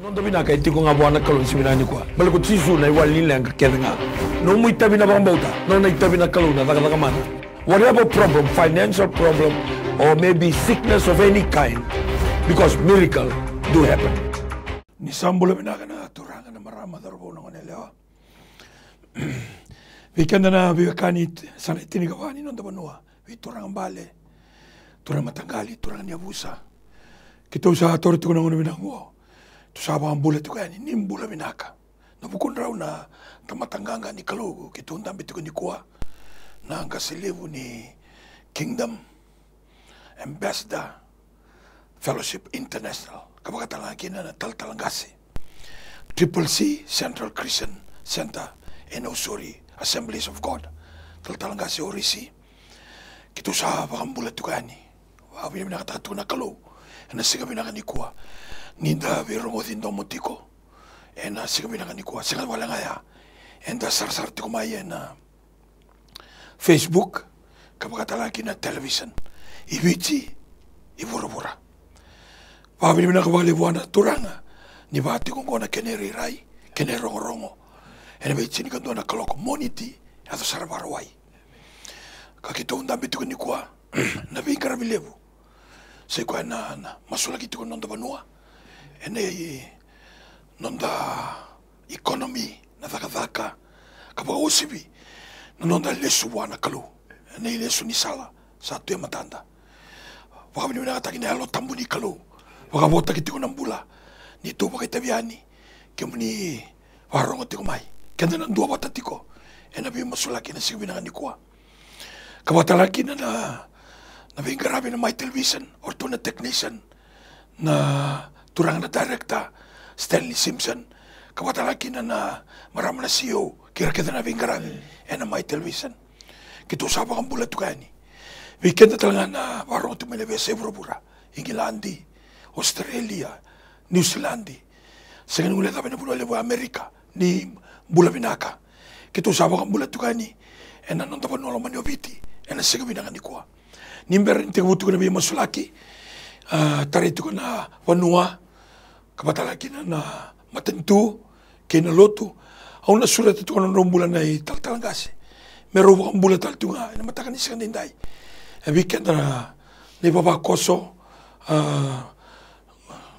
Nonto bina ka iti ko nga buwana kalon si binani ko. Balik ko tisu na iwalin lang ka kaya nga. No mo itabi na bang bauta. No na itabi na kalon na taka mana. Whatever problem, financial problem, or maybe sickness of any kind, because miracle do happen. Ni sambula bina ka na turangan na marama darbo na kanila. Weekend na biwakanit sana itinigawani nonto banua. Turangan bale, turangan matanggali, turangan yabusa. Kita usaha torito ko na nguna binango. Tusaba ang bulat ko yan, nimbula binaka. Napukon raw na tamatanganga ni Kalugo, kitundang bito ko ni Kuwa, na ang kasilibo ni Kingdom Ambassador Fellowship International. Kapagkatalangin na taltalangasi. Triple C Central Christian Center in Osuri, Assemblies of God. Taltalangasi Orisi. Kito sa ang bulat ko yan. Wabi namin nakatato na Kalugo. Nasigabi na ka ni Kuwa. Ninda biro mo din domotiko, ena sigabi na kanikuha, sigabi wala nga ya, enda sar-sar tiko maya na Facebook, kapag na television, ibiti, ibura-bura. Pabili na kabalibuan na turanga, ni bati kong kona keneri rai, kenerongo-rongo, ena bitsi ni kanto na kaloko moniti, ato sarabarawai. Kakito undambi tiko nikuha, nabi karabilebu, sa ikuha na masulagi tiko nonda banua, ene nonda economy na thaka kapag usibi na nonda lesu wana kalu ene lesu ni sala sa tu matanda wakabini na kataki na alo tambu ni kalu wakabota kitiko ng bula ni tu pa kitabiani kemuni warong tiko mai kenda ng dua bata tiko ene bi masulaki na sigabi na kanikuha kabatalaki na nabingarabi na may television or to na technician na turang na director Stanley Simpson kawatalaki na marama na CEO kira kita na bingkarami na may television kito saba kang bulat tukani weekend na talaga na warong tumilebe sa Evrobura Ingilandi Australia New Zealand sa ganun ulit kami na puno lewa Amerika ni Bula Binaka kito saba kang bulat tukani na nang tapan nolo maniobiti na sigabi na kanikuha nimber hindi kabuto ko na biya masulaki tarito ko na wanua kapatalaki na matentu, kinaloto. Ako nasulat ito ko ng rumbulan na taltalangasi. Meron akong bulat talto nga, na matakanis ka ninday. Weekend na ipapakoso,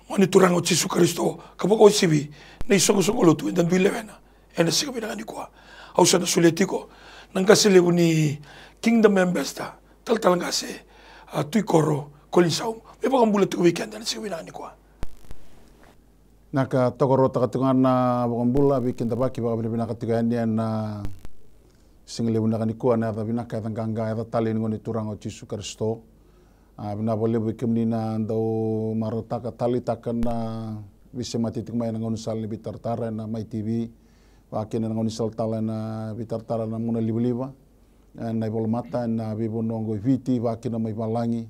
maniturang o Jesu Kristo, kapag ako sibi, na isong-isong uloto, and then bilewen na. E nasi kami na kanikuha. Ako sa nasuliti ko, nang kasiliw ni Kingdom Ambassador, taltalangasi, tuy koro, kolinsaw. May pakang bulat ko weekend na nasi kami na kanikuha. Naka tokoro takatungan na bukambula bikin tabaki baka bila binakatigan niya na single bunda kanikuha na ata binaka atang kangga ata tali ngoni turang o Jesu Kristo binabole bikim ni na daw marutaka tali takan na bisa matitik may nangon sal ni bitartara na may TV baki na nangon sal tala na bitartara na muna liba-liba na ibolmata na bibonongo viti baki na may balangi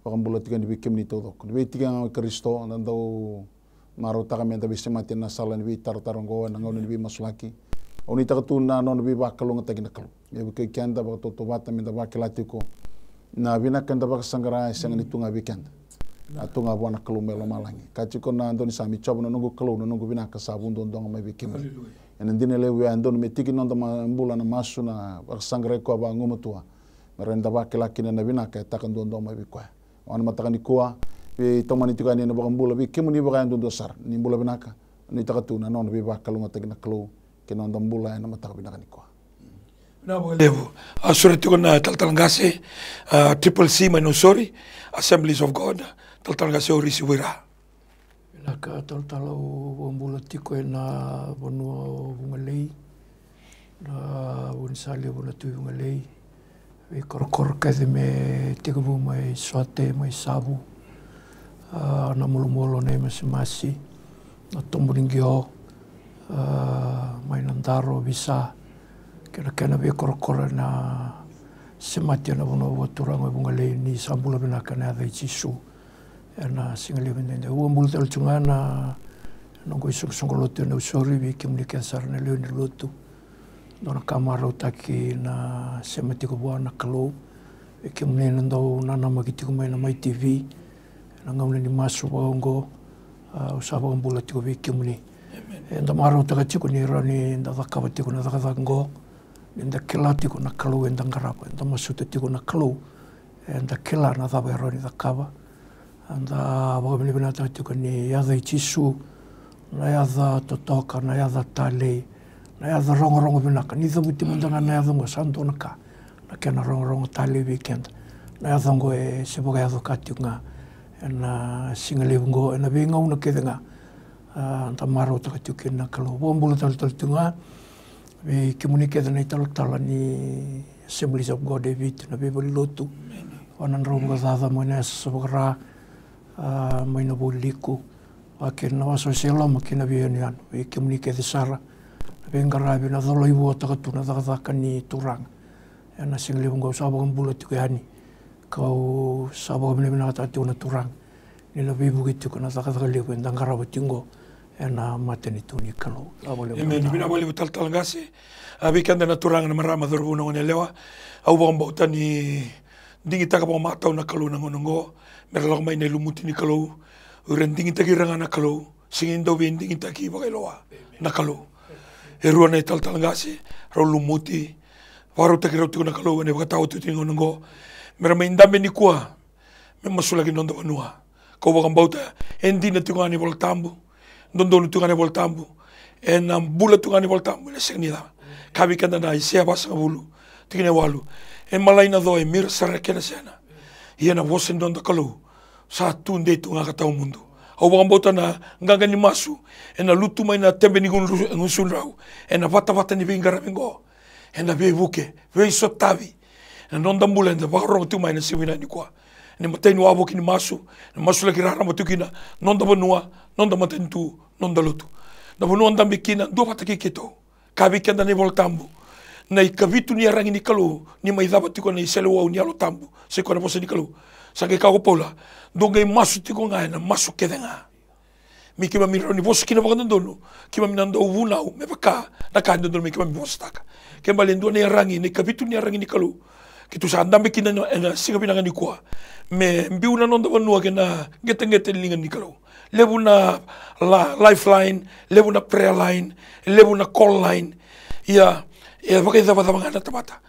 bukambula tikan bikim ni todo bitikan Kristo na daw maruta kami ang bisa mati na salan bi tartarong goa nang ngawin bi masulaki. Oni takatuna non bi bakalong at ginakalo. Yabi kay kanda ba tutubata mi da bakilati ko. Na binakanda ba sanggara isang nito nga bikanda. Ato nga buwan nakalumelo malangi. Kachi ko na andon sami chobo na nungu kalo na nungu binaka sabun don may bikim. And then lewe andon metiki non da mambula na masu na sanggara ko ba ngumutua. Merenda bakilaki na binaka takan don may bikwa. Ano matakan ikuha tomani tukani na bakambula bi kemu ni bakayan do dosar ni bula binaka ni takatuna non bi bakalo matag na klo kinon dambula na matag binaka ni ko na levo asurati ko na taltalangasi Triple C Manusori Assemblies of God taltalangasi Orisi Wira naka taltalo bula tiko na bonua bungalei na bunsali bula tu bungalei we korkor kademe tiko bu mai sote mai sabu na mulu-mulu na masi-masi na tumburingyo may nandaro bisa kena be korokora na semati na buno waturang bungalay ni sambula binaka na ay Jesu na singalibin din uambul tal chunga na nunggu isong-songoloto na usori bi kimlikasar na leon luto na kamaro taki na semati ko buwan na kalo kimne nando na namagiti ko may na may TV nangaw ni masu baongo usaba mbula tiko wiki muni nda maro taka tiko ni rani nda dhakawa tiko na dhakadango nda kila tiko na kalu nda ngarapa nda masuta tiko na kalu nda kila na dhaba rani dhakawa nda wakamini bina taka tiko ni yadha ichisu na yadha totoka na yadha tale na yadha rongo binaka ni dhamu timundanga na yadha ngo santo naka na kena rongo tale weekend na yadha ngo seboga yadha kati nga na singalevu ngo na venga una kedenga ta maro taka tuki na kalo bombula tal tunga we kimuni kedena tal ni Assemblies of God David na bebali lotu wanan ronga dada mo na sabra mo na boliku akin na waso selo makina bianian we kimuni kedesara venga rabi na dolo ibu taka tuna dada ni turang na singalevu ngo sabang bulat tuki hani kau sabang benar-benar tadi una turang nila bibu gitu kena takkan lihat endang karabat tinggo ena maten itu ni kalau awalnya. Amen. Bina boleh betul ngasi. Abi kan dana turang na marama dorbu na lewa. Au bang bautan ni dingi taka bang matau na kalau na ngonongo. Merlok mai na lumuti ni kalau. Uren dingi taki ranga na kalau. Singin do bin dingi taki bagai loa na kalau. Eruan na tal ngasi. Rau lumuti. Waru taki rau tu na kalau ne baka tau tu tingo ngonongo. Merama indambe ni kuah. Memasuk lagi nondo banua. Kau bakal bauta. Endi na tungani bol tambu. Nondo na tungani bol tambu. En bula tungani bol tambu. Leseng ni dah. Kabi kanda na isya basa bulu. Tingene walu. En malai na doa mir sarakena sena. Ia na wosen nondo kalau. Satu nde tunga katau mundo. Au bakal bauta na nganga ni masu. En na lutu mai na tembe ni ngusun rau. En na vata ni vingara vingo. En na bebuke. Vei sotavi. Na nonda mula nda bakal tu mai na siwina ni kwa. Ni matei no abo kini masu lagi rara matukina nonda banua nonda matei tu nonda lutu na banua nda mikina do pataki kito kabi kenda ni voltambu na ikavitu ni arangi ni kalu ni mai daba tiko na iselo au ni alo tambu se kona posa ni kalu sake kago pola do ngai masu tiko ngai na masu kedenga mikima miro ni bosu kina bakanda donu kima minando uvunau me baka na kanda donu mikima mi bosu taka kembali ndo ni arangi ni kavitu ni arangi ni kalu kitu sa andambe kina na singa pinanga ni kwa me mbiuna nonda banua kena ngete linga ni kalau lebu na lifeline lebu na prayer line lebu na call line ya bagai daba ngana tamata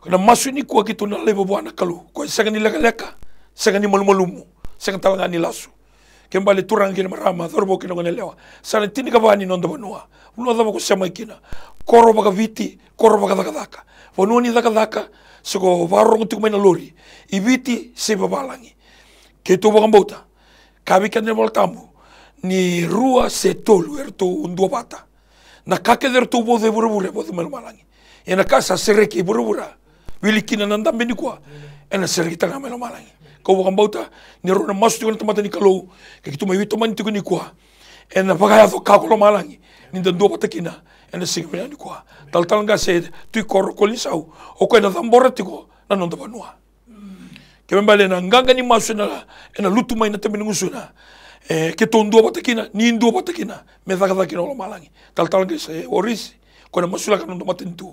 na masu ni kwa kitu na lebu bwana kalau ko sanga ni leka sanga ni malumu sanga talanga ni lasu kembali turang kina marama dorbo kina ngone lewa sana tini kabani nonda banua uno daba ko sama kina koro baga viti koro baga daka bonua ni daka sego varong tu main lori ibiti se babalangi ke to bakang bauta kabi kan ne voltambu ni rua se tolu erto undua bata na kake derto bo de burubure bo de malangi ena casa sereki burubura wilikina nanda meni kwa ena sereki tanga malangi ko bakang bauta ni rona masu tu temata ni kalau ke kitu mai wito man tu ni kwa ena bagaya to kakolo malangi ni ndo bata kina ena sigmena ni kwa tal nga se tu kor kolisau o ko na dambora tiko na nonda banua ke mbale na nganga ni masu na ena lutu mai na tembe ngusuna ke tondo batakina ni ndo batakina me daga kina lo malangi tal nga se orisi ko na masula ka nonda matentu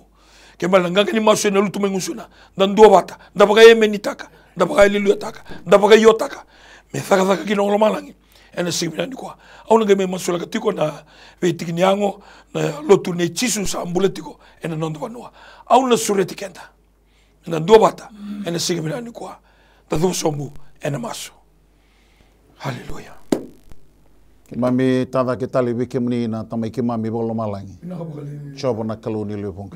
ke mbale nganga ni masu na lutu mai ngusuna dan do bata da baga yemeni taka da baga lilu taka da baga yotaka me daga kina lo malangi ena sigmena ni kwa au nga me masula ka tiko na veti kinyango na lotu ne chisu sa ambuletiko ena nonda banua au na sureti kenda ena do bata ena sigmena ni kwa tadu somu ena masu haleluya Mami tada ke tali wiki mnina tamai ke mami bolo malangi. Chobo na kaluni lepong.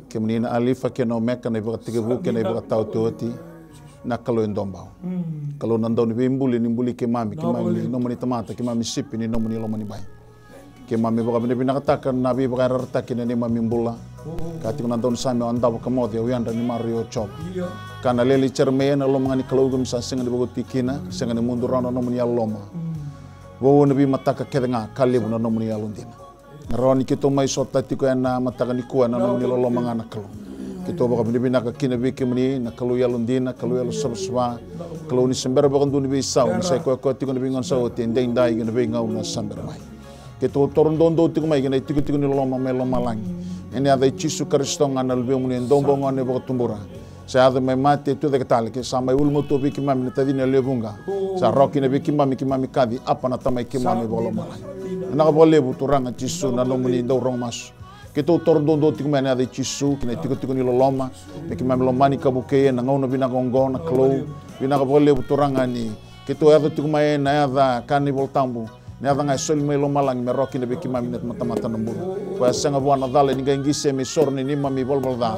Ke mnina alifa ke no meka na ibuka tike buke na ibuka tau tuoti na kalu endombao. Kalau nandau ni nimbuli ke mami nomoni tamata ke mami sipi ni nomoni lomoni bai. Ke mami buka bine bina katakan nabi buka rartaki ni mami mbula. Kati ko nandau ni sami andau ka modi uyanda ni Mario Chop. Kana leli cermeya na lomangani kalau gum sa singa ni buka tikina singa ni mundu rana nomoni aloma. Wo nabi mataka kedenga kalibu na nomuni alundina. Roni kito mai sota tiko na mataka ni kuwa na nomuni lolo mangana kalu. Kito baka binibina ka kina biki muni na kalu alundina kalu alu sabswa kalu ni sembera baka ndu nabi sau ni sai ko tiko nabi ngon sau tendeng dai gina nabi ngau na sembera mai. Kito toron dondo tiko mai gina tiko ni lolo mamelo malangi. Ini ada Yesus Kristus ngana lebih muni ndombo ngane baka tumbura. sa ado mai mate tu de katale ke sa mai ulmo to biki mami ta dina le bunga sa roki ne biki mami kadi apa na tamai ki mami bolo mala na ka bole bu turanga jisu na no muni do rong mas ke to tordondo tik mane ade jisu ki ne tiko ni loloma me ki mami lomani ka buke na ngona bina gongo na klo bina ka bole bu turanga ni ke to ado tik mai na ada kani voltambu ne ada ngai sol me lo malang me roki ne biki mami net mata no mbu pa sanga buana dale ni ngise me sorni ni mami bolbol da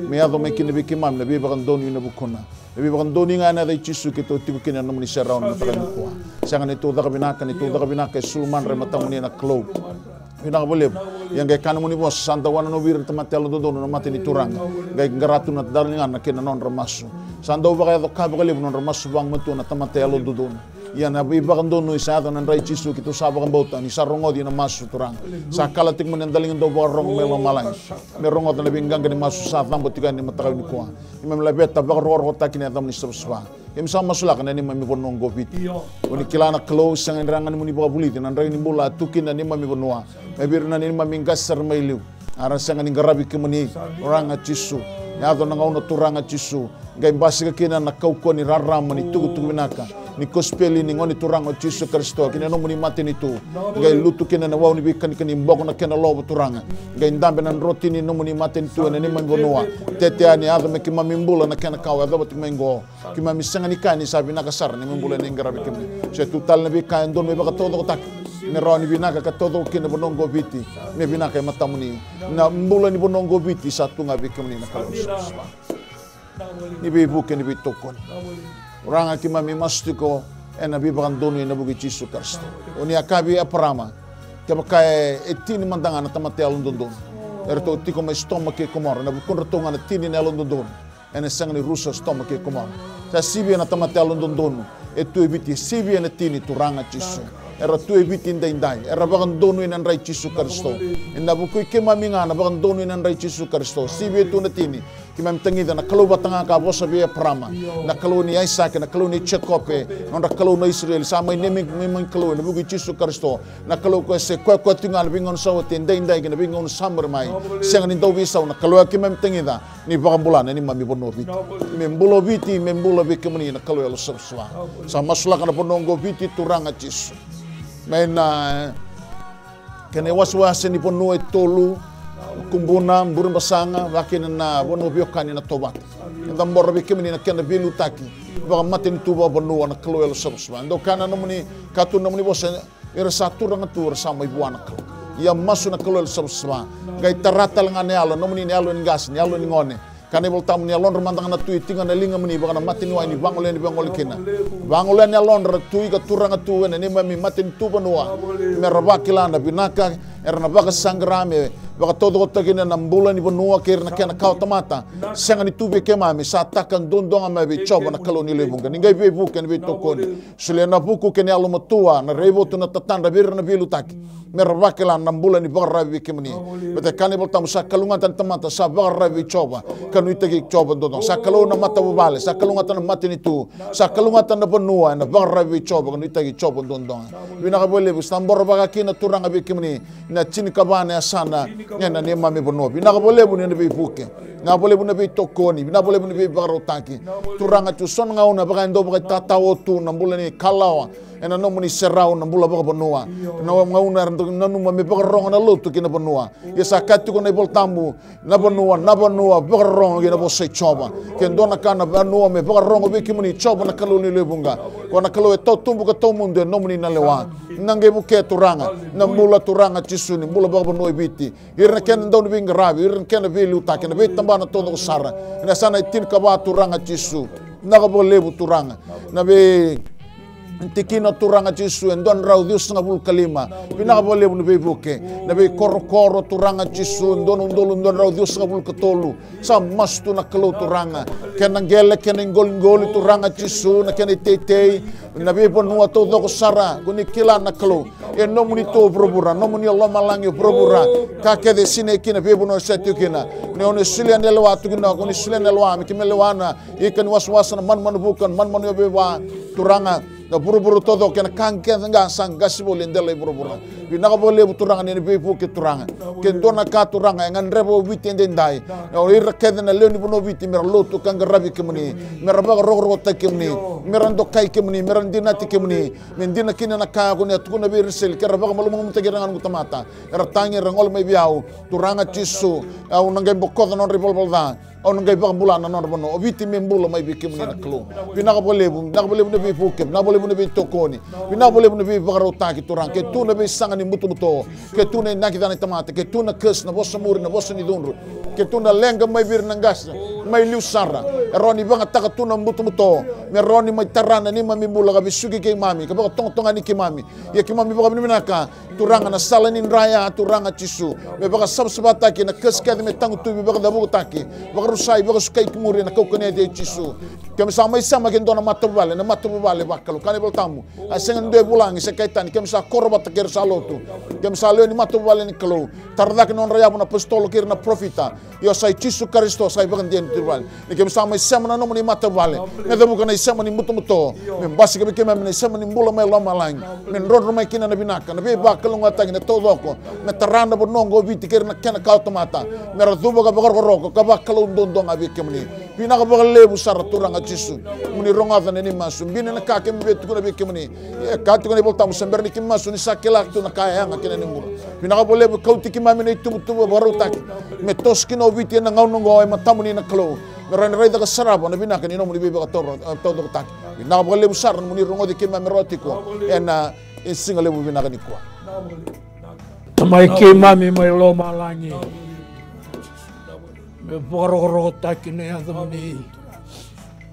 me ado me ki ne biki mami ne biba doni na bukuna ne biba doni ngana da jisu ke to tiko kina no muni serau na mata ko sanga ne to da binaka sulman re mata muni na klo bina boleh yang gay kan muni bos santa wana no bir temate lo do no mate ni turang gay ngaratu na dalingan na kina non remasu santa ba kay ka ba kali non remasu bang metu na temate lo do ya na bi ba kando no isa na rai chisu kitu sa ba bauta ni sa rongo di na masu turang sa kala tik mun dalingan do ba rong melo malang me rongo na bingang ni masu sa tambo tigan ni mata ni ko imam labet ta ba ro hota kini adam ni sabswa im sama sulak na ni mami bonong gopit oni kilana close sang rangan muni ba bulit nan rai ni bola tukin na ni mami bonwa mabir na ni mami gasar mailu ara sang ni garabi ke muni orang chisu ya do na ngau turanga chisu gai basi ke kina na kau ko ni raram ni tugu binaka ni kospeli ni ngoni turanga chisu Kristo kina no muni mate ni tu gai lutu kina na wau ni bikan kini mbok na kina lobo turanga gai ndambe na roti ni no muni mate ni tu na ni mami bonwa tete ani ado me ki mami mbula na kina kau ado batik mengo ki mami sanga ni kani sabi na kasar ni mbula ni garabi ke se tutal na bi kan don me ba todo tak ni roni binaka ka todo kina bonongo biti me binaka mata muni na mbula ni bonongo biti satu ngabi ke muni na kalau ni bi buke ni bi tokon orang aki mami mastiko ena bi bagandonu ina bugi Yesu Kristo oni akabi aprama ke bakai etini mandanga na tamate alondondon erto tiko ma stomak ke komor na bukon rotonga na tini na alondondon ena sangni rusa stomak ke komor sa sibi na tamate alondondon etu ebiti sibi na tini turanga Yesu era tu ebiti indai era bagandonu ina rai Yesu Kristo ina bukui ke mami ngana bagandonu ina rai Yesu Kristo sibi tu na tini ki mam tangida na kalau batanga ka bosa be prama na kalau ni Isaac na kalau ni Jacob na kalau ni Israel sama ni memang kalau na bugi Yesu Kristo na kalau ko se ko tingal bingon saw tendai ndai na bingon samber mai seng ni dobi saw na kalau ki mam tangida ni bagambulan ni mami bonobit membulo biti membulo be kemni na kalau lo sabswa sa masla kana bonongo biti turanga Yesu mena kene waswas ni pono tolu kumbuna burung basanga wakin na bono biokani na tobat ndam borbe kemini na kena bilu taki ba matin tuba bono na klo el sabswa ndo kana no muni katu no muni bosa era satu rang tur sama ibu anak ya masu na klo el sabswa gai tarata ngane alo no muni alo ngas ni alo ngone kana bol tam ni alon remandang na tui tinga na linga muni ba na matin wa ni bangolen kina bangolen alon tui ka turang tu ne mami matin tu banua merabakila na binaka erna baka sangrame baka todo takina na bulan ni banua kirna kana kau tamata sanga ni tubi ke mami sa takan dondong ama be choba na kaloni lebung kan ngai be bukan be tokon sule na buku ke ni alo matua na rebo tu na tatanda bir na bilu taki merabakila na bulan ni baka rabi ke mani bete kana bol tam sa kalungan tan tamata sa baka rabi choba kanu itagi choba dondong sa kalung na mata bale sa kalungan tan mati ni tu sa kalungan tan na banua na baka rabi choba kanu itagi choba dondong binaka bole bustambor baka kina turang be ke mani na chini kabane sana na ni mami bonobi na boleh bu ni be buke na boleh bu be tokoni na boleh bu be barotaki turanga tu son ngauna baka ndo baka tatawo tu na bola ni kalawa ena no muni serau na bola baka bonua na ngauna na no mami baka ronga na lutu kina bonua ya sakatu ko na bol tambu na bonua baka ronga kina bo se choba kendo na kana bonua me baka ronga be kimuni choba na kaloni lebunga ko na kalo to tumbu ka to munde no muni na lewa nange buke turanga na mula turanga Yesu ni mula baka bonua biti irna ken ndo ni bingrabi irna ken velu ta ken be tambana todo sara na sana tin ka ba turanga Yesu na ka boleh bu turanga na be tikino turanga Yesu endon rau Dios ngabul kalima pinaka boleh bu be buke na be koro turanga Yesu endon rau Dios ngabul ketolu sa mastu na kelo turanga ken ngele ken ngol turanga Yesu na ken tetei na be bonua todo ko sara guni kila na kelo e no muni to probura no muni Allah malangi probura ka ke de sine kina be bono setu kina ne on sulian elwa tu kina guni sulian elwa mi kimelewana ikan waswas na man bukan man be wa turanga na buru-buru todo kena kangke nga sang gasi boleh ndela buru-buru bina ka boleh buturanga ni befu ke turanga ke dona ka turanga ngan rebo witi ndendai na ira kedena leoni bono witi mer lotu kanga rabi kemuni mer ba ro ta kemuni mer ndo kai kemuni mer ndina ti kemuni mendina kina na ka ko ne tukuna be resel ke raba malu mum tagirangan gutamata era tangi rangol mai biau turanga cisu au nangai bokko non revolver da on ngai bang bulan non bono obiti membula mai bikim ni naklo bina boleh ne bi fukem na boleh ne bi tokoni bina boleh ne bi bagarota ki turang ke tu ne bi sangani mutu ke tu ne nakita ni tamate ke tu na kes na bosa muri na bosa ni dunru ke tu na lenga mai bir nangas mai liusara roni banga taka tu na mutu me roni mai tarana ni mami bula ga bisugi ke mami ke ba tong ani ki mami ya ki mami ba minaka turanga na salanin raya turanga cisu me ba sabsabata ki na kes ke me tangu tu bi ba da bu taki rusai bagus kai kumuri na kau kene de cisu kem sama isama gen dona matu bale bakalo kane bol tamu asengan de bulang se kaitan kem sa korba taker salotu kem sa le ni matu bale ni kalo tardak non raya na pistol kir na profita yo sai cisu Kristo sai bagan den turbal ni kem sama isama na no ni matu bale ne de bukan isama ni mutu men basi ke kem men isama ni mula me lama lang men ron mai kina na binaka na be bakalo ngata ni todo ko na tarana bonongo biti kir na kana ka automata mera dubo ka bagor ka bakalo dondong abi kemni bina ka bakal lebu sar turanga cisu muni ronga ni masum bina na ka kem betu ko abi kemni ka tu ko ni boltam sember ni kim masu ni sakela tu na kaya nga kina ni mura bina ka lebu kauti kim mami ni tubu baru tak metos kino biti na ngau ngo ay matamu ni na klo meran rai da sarabo na bina ka ni no muni be ka toro todo tak bina ka lebu sar muni rongo di kim mami roti ko ena singa lebu bina ka ni ko tamai ke mami mai lo malangi me bororo taki ne adoni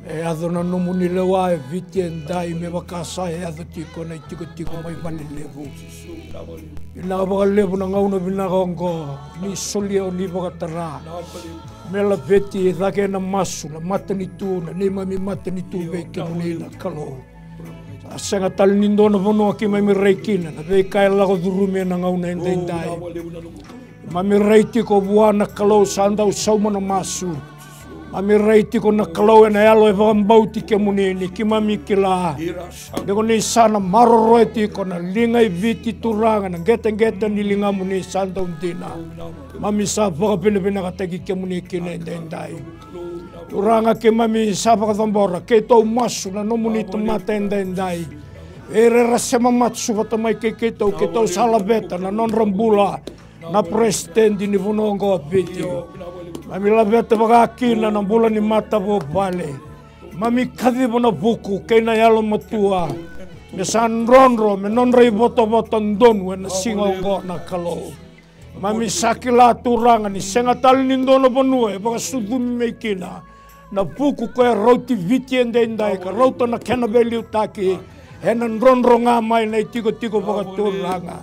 e adona no muni lewa e vitien dai me bakasa e adoti ko nei tiko mai bali levu ina ba levu na ngau bina gongo ni solio ni bakatara me la veti da ke na masu na matani tu na ni mami matani tu ve ke muni na kalo asanga tal nindo no vono ki mai rekina na ve kai la go durume na ngau na ndai mami reiti ko buana kalau sandau saumana masu mami reiti ko na kalau na yalo e vambauti ke munini ki mami kila de ko ni sana maroroiti ko na lingai viti turanga na geta ni linga muni sandau dina mami sa ba pele ka tagi ke muni kine ndai turanga ke mami sa ba tambora ke to masu na no muni tomate ndai ere rasema matsu vatamai ke to salabeta na non rambula na presidente ni vonongo apiti mami la beta bagakina na bula ni mata bo bale mami kadi bona buku kena yalo matua me san ronro me non rei boto ndon wen singo na kalo mami sakila turanga ni senga tal ni ndono bonue baga sudumi mekina na buku ko roti vitiende ndai ka roto na kenabeli utaki enan ronro ngamai na tiko baga turanga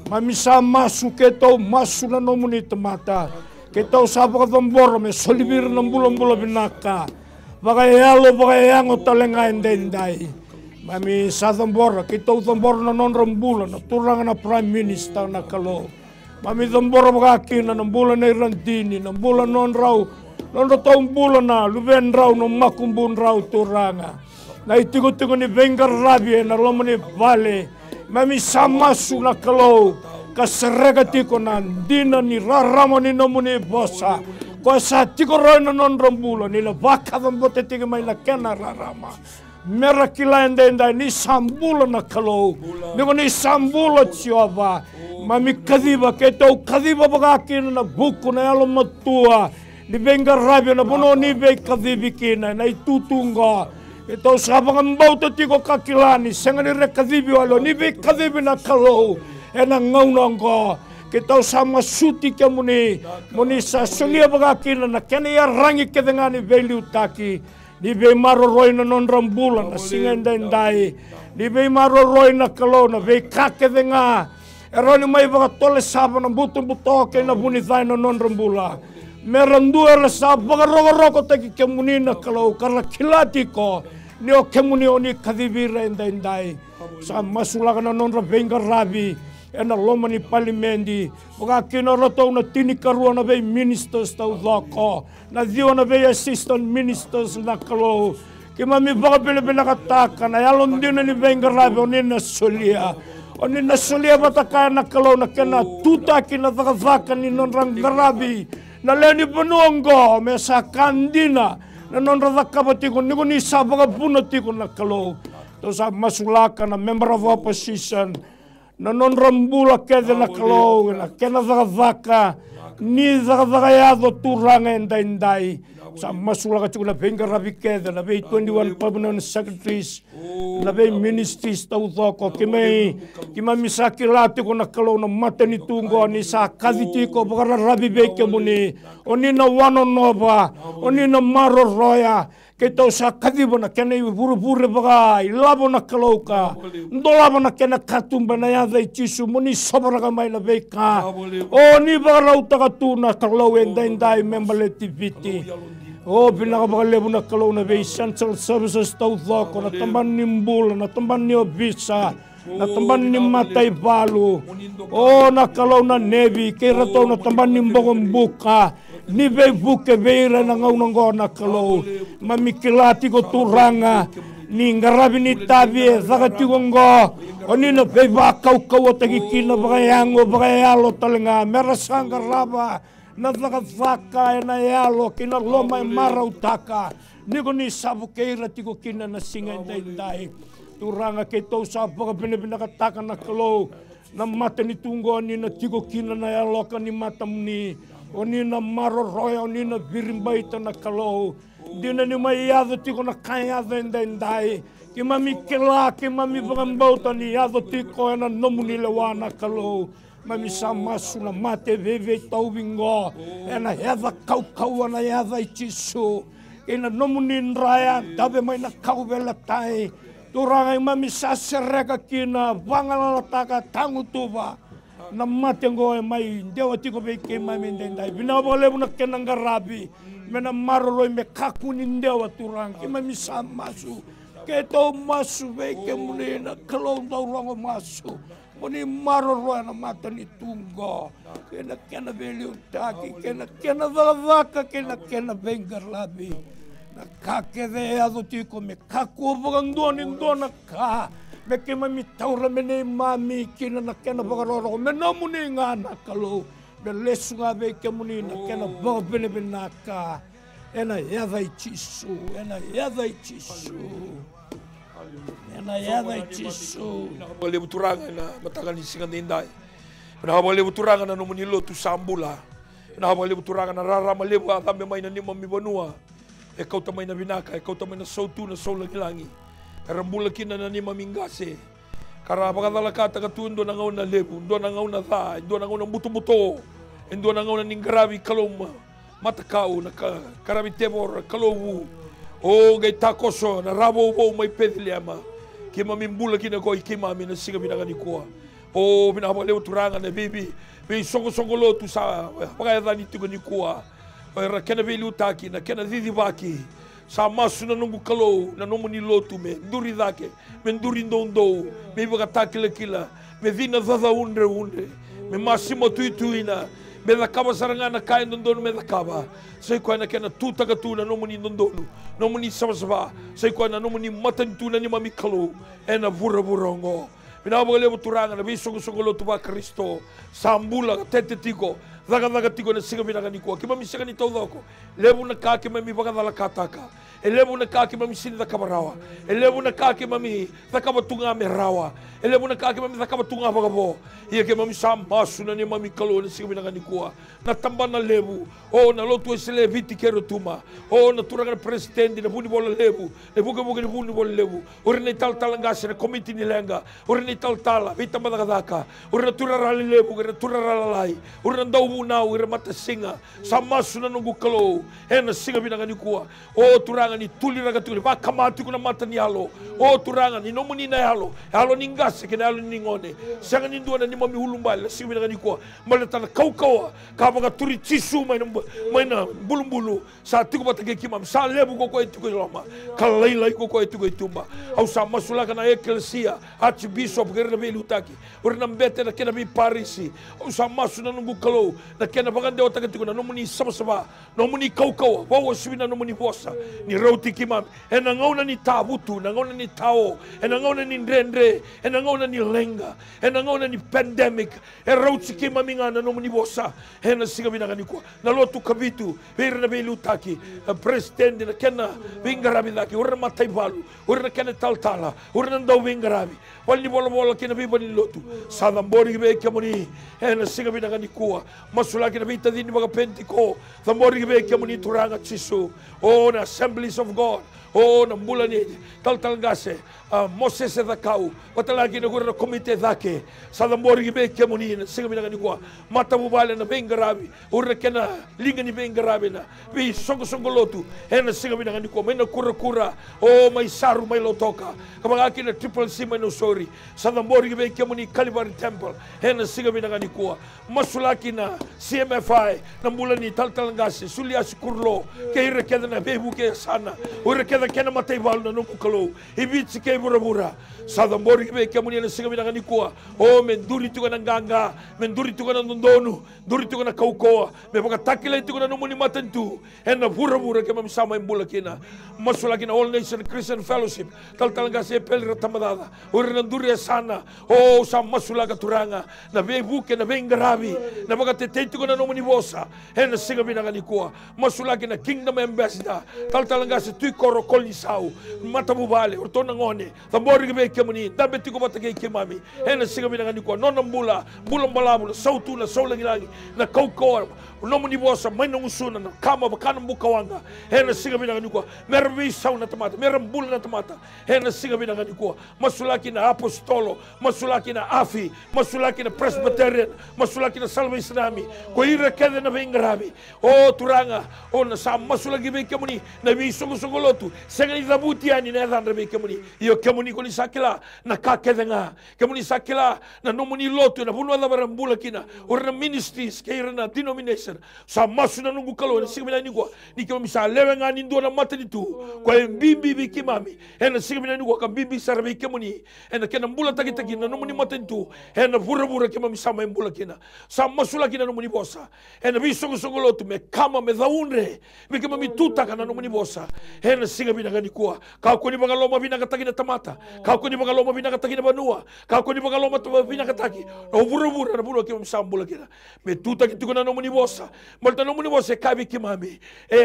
mami sa masu ke tau masu na nomuni temata ke tau sabaka tambor me solibir na bulan binaka baga yalo baga yango talenga endai mami sa tambor ke tau tambor na non rambulan na turanga na prime minister na kalo mami tambor baga kina na bulan na irantini na bulan non tau bulan na luben rau no makumbun rau turanga na itiko ni vengar rabi na lomani vale mami samasu na kalau kaserega tiko na dina ni raramo ni nomuni bosa ko sa tiko roi na non rambulo ni la vaka dambote tiko mai na kena rarama mera kila enda ni sambulo na kalau ni sambulo chiova mami kadiba ke tau kadiba bagakin na buku na yalo matua ni venga rabia na bono ni be kadibi kina na itutunga ito sabang bauta tiko kakilani sengani rekadibi walo ni be kadibi na kalau ena ngaunang ko kita sama suti ke muni sa sulia bagakina na kena ya rangi ke dengani value taki ni be maro roi na non rambulan na singa ndai ni be maro roi na kalau na be kake denga eroni mai baga tole saba na buto ke na buni thai na non rambula merandu era saba baga roko taki ke muni na kalau karena kilati ko ni o kemuni oni kadibira ndai sa masulaga na non ravenga rabi ena lomani palimendi oga kino roto na tinikarua na be ministers tau dhako na dio na be assistant ministers na kalo mami baka pila kataka na yalon din ni Bengarabi onin na solia. Onin na solia batakaya na kalau na kena tuta kina takazaka ni nonrang garabi. Na leni penunggo mesa kandina. Na nonra takabatiko niko ni sabaka punatiko na kalau. To sa masulaka na member of opposition. Na nonrambula kede na kalau na kena takazaka. Ni takazaka yado turanga indai. Sa masulaka chukuna Bengarabi kede na be 21 permanent secretaries. Na be ministries tau thoko kima misaki lati ko na kalau na mata ni tungo ni sa kaviti ko bakara rabi be kemuni oni na wano nova oni na maro roya ke tau sa kavibo na kena buru baka ilabo na kalau ka ndolabo na kena katumba na ya dai chisu muni sobara ka mai na be ka oni bakara utaka tuna kalau endai membale tiviti. Oh, pinakabakalebu na kalau na be essential services tau thoko na tamban ni mbula, na tamban ni obisa, na tamban ni matay balu. Oh, na kalau na nevi, kira tau na tamban ni mbogong buka, ni be buke beira na ngaunanggo na kalau. Mamikilati ko turanga, ni ngarabi ni tabi, zakatigonggo. Oni na be bakau-kau tagikina bakayango, bakayalo talinga, merasang garaba. Na zakazaka na yalo kina loma marau taka niko ni sabu keira tiko kina na singa indai turanga ke tau sabu ka bina kataka na kalau na mata ni tunggo ni na tiko kina na yalo ka ni mata muni oni na maro roya oni na birimbaita na kalau dina ni mayado tiko na kaya indai kima mikela kima mi bangambauta ni yado tiko na nomuni lewana kalau mami samasu na mate veve tau bingo ena heva kau na heva ichisu ena nomunin raya tabe mai na kau vela tai turangai mami sasereka kina bangala taka tangu tuba na mate ngo mai dewa tiko be ke mami ndai bina bole buna kenang garabi mena marolo me kakuni dewa turang ke mami samasu ke to masu be ke munina kalau tau rango masu Oni maroroa na mata ni tunggo. Kena beliu taki, kena valavaka, kena Bengarabi. Na kake de ado tiko me kaku obagang dona ka. Me kema mi taura mene mami kina na kena bagaroro. Me namuni ngana kalau. Me lesu nga be kemuni na kena bagabene benaka. Ena yadai chisu, Ena yadai chisu. Boleh buturangan na matakan ni singan indai. Na boleh buturangan na nomuni lotu sambula. Na boleh buturangan na rara malebu atambe mai na nima mi banua. E kau tamai na binaka, e kau tamai na sautu na sola kilangi. Rambula kina na nima mingase. Kara pakadala kata katu ndo na ngau na lebu, ndo na ngau na tha, ndo na ngau na buto-buto. Ndo na ngau na ninggarabi kaloma. Matakau na karabi tebor kalowu. O gai takoso na rabo bo mai pediliama. Kima mimbula kina ko ikima mina singa binagani ko. O binaba leo turanga na bibi. Bi songo lo tu sa pakai dani tu ni ko. O ra kena be lutaki na kena didi baki. Sa masu na nungu kalo na nomu ni lotu me nduri dake me nduri ndondo me iba katakila kila me vina zaza unde me masimo tuituina me dakaba sarangana kai ndondo me dakaba sai ko na kena tuta katuna nomu ni ndondo nomu ni sabasaba sai ko na nomu ni matantuna ni mami kalo ena vura vurongo binabole buturanga na biso lo tuba Kristo sambula tete tiko daga tiko na singa binagani ko kima misaka ni tawdako lebu na kaki mami bagadala kataka elebu na kaki mami sinda kabarawa elebu na kaki mami takabatunga merawa elebu na kaki mami takabatunga bagabo iya ke mami samasu na ni mami kalo na singa binagani ko na tamba na lebu o na lotu esele viti kero tuma o na turanga presidente na buni bola lebu ne buga ni buni bola lebu ore ne tal ngase na komiti ni lenga ore ne tal vita badaka ore na turara lebu ore na turara lai ore na dau na ure mata singa samasu na nungu kalo ena singa binagani ko o turanga ni tuli raga tuli ba kamati kuna mata ni halo o turanga ni nomuni na halo ni ngase kena halo ni ngone sanga ni ndua ni mami hulumbal singa binagani ko maleta na kau ka turi tisu mai na bulu sa tiku batake kimam sa lebu ko etu ko lama kalai ko etu ko itumba au sa masula kana eklesia archbishop gerna belutaki ure na mbete na kena bi parisi au sa masu na nungu kalo na kena bagande o takatiko na nomuni sama nomuni kau wawa swina nomuni bosa ni rauti kimam e na ngauna ni tabutu na ngauna ni tao e na ngauna ni ndrendre e na ngauna ni lenga e na ngauna ni pandemic e rauti kimam ngana nomuni bosa e na singa binagani ko na lotu kabitu vera na belu taki president na kena bingarabi daki ora matai balu ora kena taltala ora ndau bingarabi wali bola kena bibani lotu sadambori be kemuni e na singa binagani ko masula kena bita dini baga pentiko tambori be kemuni turanga chisu o na Assemblies of God o na mbula ni talgase Moses e kau watalagi na gura komite dake sadambori be kemuni na singa binagani ko mata bubale na bengarabi ora kena linga ni bengarabi na bi songo lotu e na singa binagani ko mena kura o mai saru mai lotoka kamangaki na Triple C mai no sorry sadambori be kemuni Calvary Temple e na singa binagani ko masulaki na CMFI na mbula ni talgase sulia sikurlo ke ire keda na bebu ke sana ore keda kena matai valu na nuku kalo ibitsi ke bura sadambori be kemuni na singa binagani ko o menduri tuga na nganga menduri tuga na ndonu duri tuga na kaukoa me baka takila tuga na numuni matentu e na bura ke mamsama imbula kina masulaki na All Nation Christian Fellowship talgase pelra tamadada ore na duri sana o sa masulaka turanga na bebu ke na bengarabi na baka tetei tuga na numuni bosa e na singa binagani ko masulaki na Kingdom Ambassador talgase tu koro kolisau matabu vale ortona ngone tambori be kemuni dabe tiko batake kemami e na singa binagani ko nona mbula mbalabu sautu na saulangi na kauko nomuni bosa mai nong suna na kama bakana bukawanga e na singa binagani ko mervi sauna tamata merambula na tamata e na singa binagani ko masulaki na apostolo masulaki na afi masulaki na presbyterian masulaki na salva islami ko ira kede na bengarabi o turanga o na sa masulaki be kemuni na bi songo lotu senga izabuti ani na dhandra be kemuni io kemuni ko ni sakila na kakedenga kemuni sakila na nomuni lotu na bunwa da barambula kina or ministries kaira na denomination sa masu na nungu kalo na sigmina ni kwa ni kemo misa lewe nga ni ndo na mata ni tu kwa mbimbi biki mami na sigmina ni kwa ka mbimbi sarbe kemuni na kena mbula taki na nomuni mata ni tu na bura kemo misa ma mbula kina sa masu la kina nomuni bosa na bi songo lotu me kama me daunre me kemo mituta kana nomuni bosa na sigmina gani kwa ka ko ni bagaloma bina kataki na tamata ka ko ni bagaloma bina kataki na banua ka ko ni bagaloma to bina kataki no bura na bura kemo misa mbula kina me tuta kitu na nomuni bosa malta nomuni bosa kabi kimami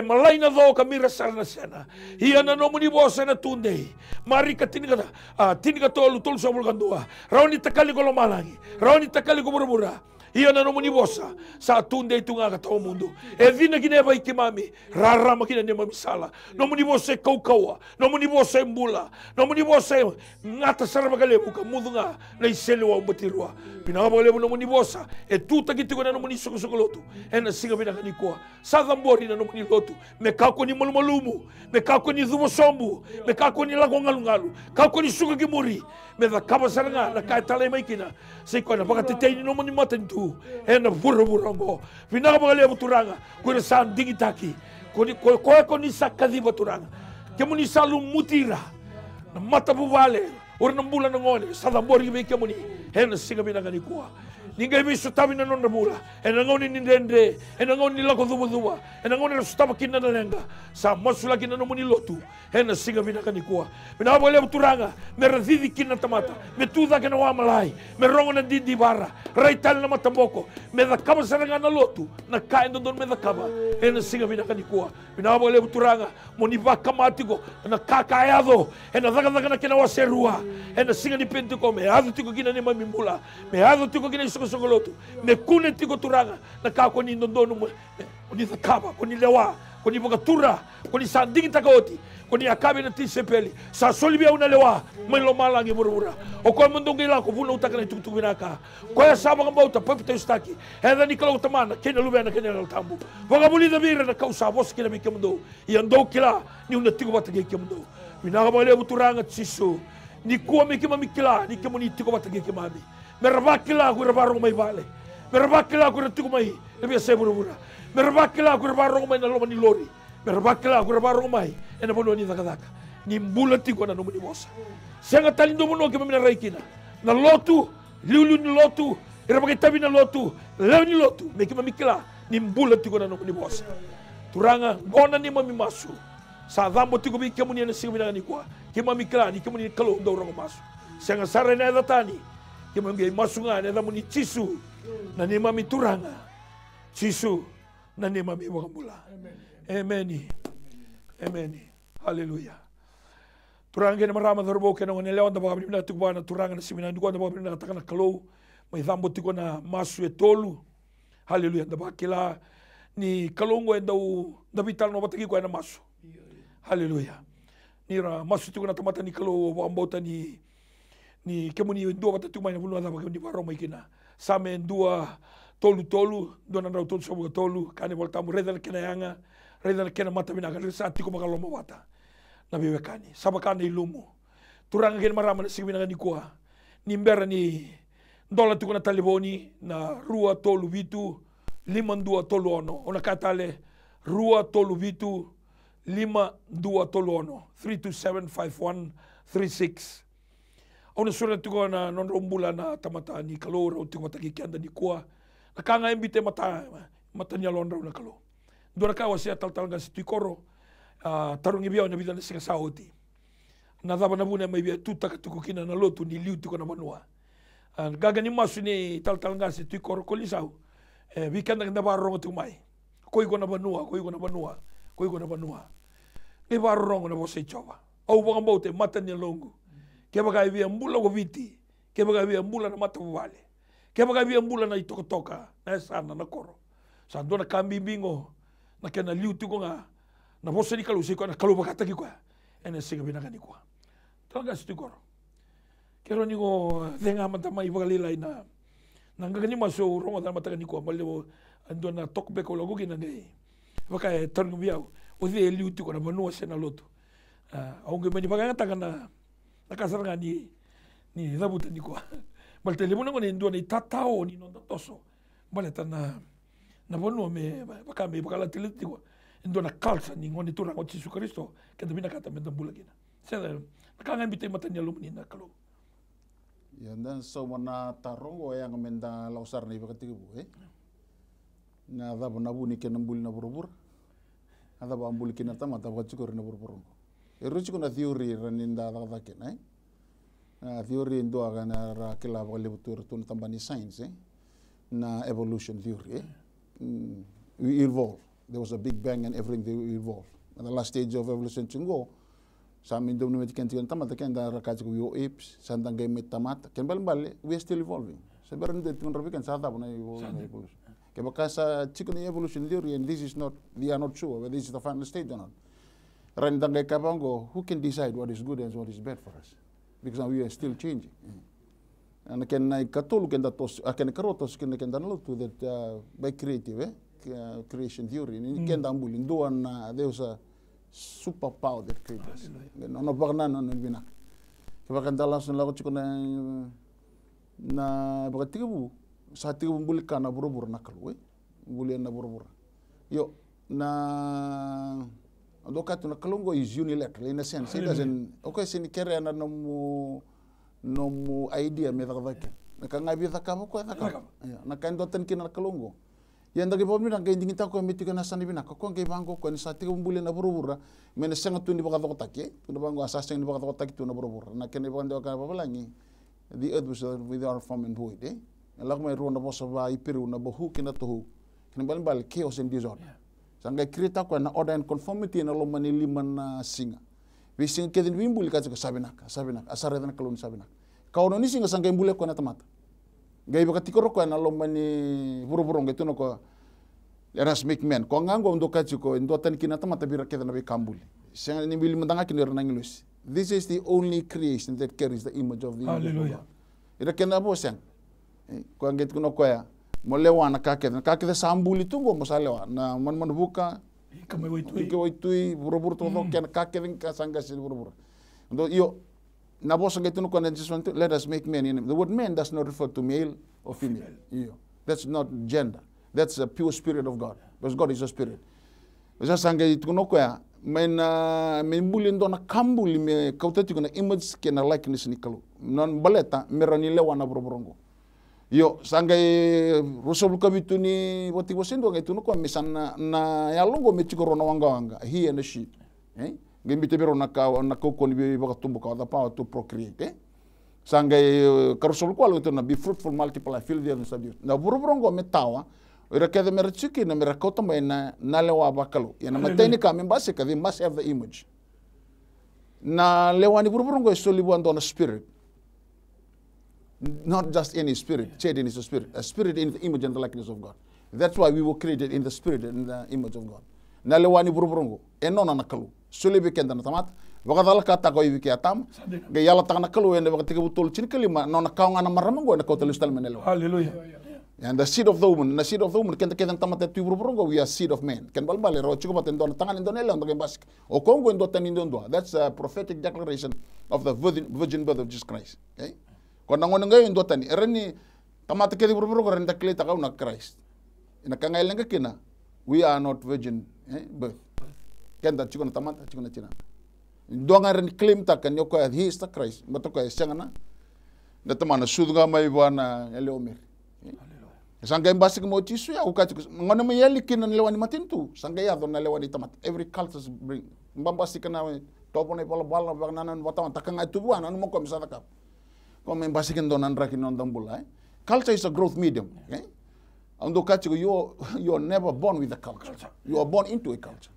malaina do kamira sarna sena ia na nomuni bosa na tunde mari katiniga tiniga tolu sobul kandua rauni takali ko malangi rauni takali ko bura ia na nomuni bosa sa tunde tunga ka to mundo vina kine vai kimami rara makina ne mamisala nomuni bosa kaukawa nomuni bosa mbula nomuni bosa ngata sarba kale buka mudunga na isele wa batirwa pinaba le nomuni bosa tuta kitu na nomuni soko lotu na singa bina kaniko sa dambori na nomuni lotu me kako ni malumumu me kako ni dhumo sombu me kako ni lago ngalu kako ni suka kimuri me da kaba saranga na kai tale maikina sei ko na baka tetei no moni matentu na bura ngo pinaba le buturanga ko sa digitaki ko ni sakadi buturanga ke muni salu mutira na mata buvale or na mbula ngone sa dambori me ke muni na singa bina kaniko ningai bisu tabi na nonda mula na ngoni ni ndende na ngoni lako dhuwa na ngoni sutaba kina na lenga sa masula kina no muni lotu na singa bina kaniko bina bole buturanga me radidi kina tamata me tuda kina wa malai me rongo na didi bara raital na matamboko me da kaba saranga na lotu na kaendo don me da kaba na singa bina kaniko bina bole buturanga moni baka matiko na kakayado na daga na kina wa serua na singa ni pentiko me adu tiko kina ni mamimula me adu tiko kina songolotu me kune tiko turanga na kako ni ndonu ni takaba kuni lewa kuni bogatura kuni sanding takoti kuni akabe na tisepeli sa solibia una lewa melo malangi burura o ko mundongi la ko vuna utaka na tukutu binaka ko ya saba ngambauta papita ustaki heda ni kalo tamana kena lubena kena tambu vagabuli da vira na kausa bos kina bikemundo yando kila ni una tiko batake kemundo binaga bale buturanga tsisu ni kuwa mikima mikila ni kemuni tiko batake kemami merabakila ku rabarong may vale merabakila ku ratuko may nabi sa burura merabakila ku rabarong may na loma ni lori merabakila ku rabarong may na bono ni dakadaka ni mbulati ko na nomuni bosa senga talindo mono ke mamina raikina na lotu liulu ni lotu Ira pakai tabi na lotu, leo ni lotu, meki mamikila, ni mbula tiko na ni bosa. Turanga, ngona ni mami masu. Sa dhambo tiko bi kemuni na singa minanga ni kwa. Kema mikila ni kemuni kalo ndo rongo masu. Sanga sare na datani. Kema ngai masu nga na damu ni chisu. Na ni mami turanga. Chisu na ni mami wakambula. Amen. Amen. Hallelujah. Turanga na marama dharbo ke na leo ndo baka bina tiko na turanga na simina ndiko ndo baka bina takana kalo. Mai dhambo tiko na masu e tolu. Hallelujah. Ndo bakila ni kalongo endau dabital no batagi ko na masu. Hallelujah. Nira masu tiko na tamata ni kalo ambota ni kemuni ndua batatu mai na vunu ada bakam di baro mai kina. Same ndua tolu dona ndau tolu sobu tolu kane voltamu reda kena yanga reda kena mata bina ka sa tiko makalo mawata. Na bewekani sabakana ilumu. Turanga gen marama na sigina ni kwa. Ni mbera ni ndola tiko na taliboni na rua tolu vitu 521 ona katale rua tolu vitu 521 3275136 ona sura tuko na non rombula na tamata ni kalora o tuko takikianda ni kwa nakanga imbite mata ni alondra na kalo ndora ka wasi tal ngas tikoro tarungi bia na vida na singa sauti na daba na buna mai bia tuta tuko kina na lotu ni liu tuko na manua gaga ni masu ni tal ngas tikoro kolisau weekend na barong tu mai koi gona banua ni barong na bose chova au banga bote mata ni longo ke baga via mbula go viti ke baga via mbula na mata vale ke baga via mbula na itokotoka na sana na koro sa dona kambi bingo na kena liu tu nga na bose ni kalu siko na kalu bakata ki kwa ene singa binaka ni kwa tanga stu koro kero ni go denga mata mai bagalila ina nangani maso rongo da mata ni ko maleo ando na tokbe ko logo kina ngai baka tarngu biao o de liuti ko na manu sena loto au ngai mani baka ngata kana nakasaranga ni dabuta ni ko mal telefono ngone ndo ni tatao ni no toso baleta na manu me baka la teleti ko ndo na kalsa ni ngone tura ko Yesu Kristo ke dabina kata menda bulagina sela baka ngambite mata ni alumni na kalo. Ya dan so mana tarongo yang menda lausar ni bakati bu na da bonabu ni kenambul na burubur ada ba ambul kina tama ta bakati na burubur eruchi kuna theory raninda da da ken theory ndo aga na ra kila ba le butur tun tambani science na evolution theory we evolve. There was a big bang and everything evolved. At the last stage of evolution chingo sa amin daw naman tikan tamata ken da rakati ko yo apes sandang game tamata ken bal we are still evolving sebenarnya det kun rabi kan sa ta bona evolution ke bakasa chicken evolution theory and this is not we are not sure whether this is the final stage or not randang kay kabango who can decide what is good and what is bad for us because we are still changing and ken na katulu ken datos ken karotos ken danlo to that by creative creation theory ni ken dambulin doan there was a super power that creators. No bagna no binak. Kebakan dalas na lagot na bagatibu sa tibu bulika na burubur na kalwe. Bulian na burubur. Yo na dokat na kalungo is unilateral in a sense. It doesn't okay sini kere na no idea me dakak. Nakangabi dakamo ko dakam. Na kandotan kin na kalungo. Yang dagi pom nang kain dingin tako miti kana sani bina ko ngai bango ko ni sati ko mbule na burubura mena senga tu ni baka to taki tu na bango asas ni baka to taki tu na burubura na kene bando ka babalangi the earth was without form and void lag mai ro na bosa ba ipiru na bohu kina to kina bal chaos and disorder sanga krita ko na order and conformity na lo mani liman na singa we sing kedin wimbul ka sabinak asare na kalon sabinak kauno ni singa sanga mbule ko na tamata gai baka tikoro ko na lomani buru-buru gitu no ko eras mikmen ko ngango ndo kachi ko ndo tan kinata mata bira keda na be kambuli senga ni bili mandanga kinir nangilus this is the only creation that carries the image of the hallelujah ira kena bo sen ko nget kuno ko ya mo lewa na kakeda sambuli tungo mo salewa na man buka kamay waitui buru-buru to ken kakeda ka sanga sil buru-buru ndo yo na boss ang ito no let us make men in him. The word man does not refer to male or female. Yeah. That's not gender. That's a pure spirit of God. Because God is a spirit. Basta sangga ito no kaya may bulin do na kambuli me kautati ko na image ke na likeness ni kalu. Non baleta meron ni lewa na bro-brongo. Yo sangai rosobul kabitu ni wati wasendo ngai tuno ko misana na yalongo mechiko na wanga he and the she. Ngai mitebero na ko ni baka tumbo ka the power to procreate. Sangai karosobul ko algo na be fruitful, multiply, fill the earth and subdue. Na burubrongo metawa ira kede merchuki na merakota mai na lewa bakalo. Ya na mateni ka membase ka they must have the image. Na lewani burubrongo is solely one on a spirit. Not just any spirit, Chedin is a spirit in the image and the likeness of God. That's why we were created in the spirit and the image of God. Nalewani burubrongo, enona nakalu, sulibi kenda natamat, wakadala kata ko ibiki atam, gayala taka nakalu and wakatiga butol chinikalima, nona kaunga na maramango and kotelistal menelo. Hallelujah. And the seed of the woman, kenta kenda tamata tu burubrongo, we are seed of man. Ken balbale ro chiko baten don tangan indonela on the basik. O kongo indotan indondo. That's a prophetic declaration of the virgin birth of Jesus Christ. Okay? Kung nangon ngayon indotani, erani tamata kedi burubrongo ren dakle takaw na Christ. Inakangailan ka kina, we are not virgin birth. Kenda chiko na tamata, chiko na china. Doang ren claim ta kanyo ko he is the Christ. Bato ko siyang na. Natamana sudga may buwana eleomer. Sangay basik mo chisu ya ukati ngona may yalikin na lewani matintu. Sangay ya na lewani tamat. Every culture bring mbambasik na topo na pala bananan batawan takanga tubuan ano mo ko misada ka. Kung may basikin doon ang rakin ng dambula. Culture is a growth medium. Okay? Ando kachi ko, you're never born with a culture. You are born into a culture.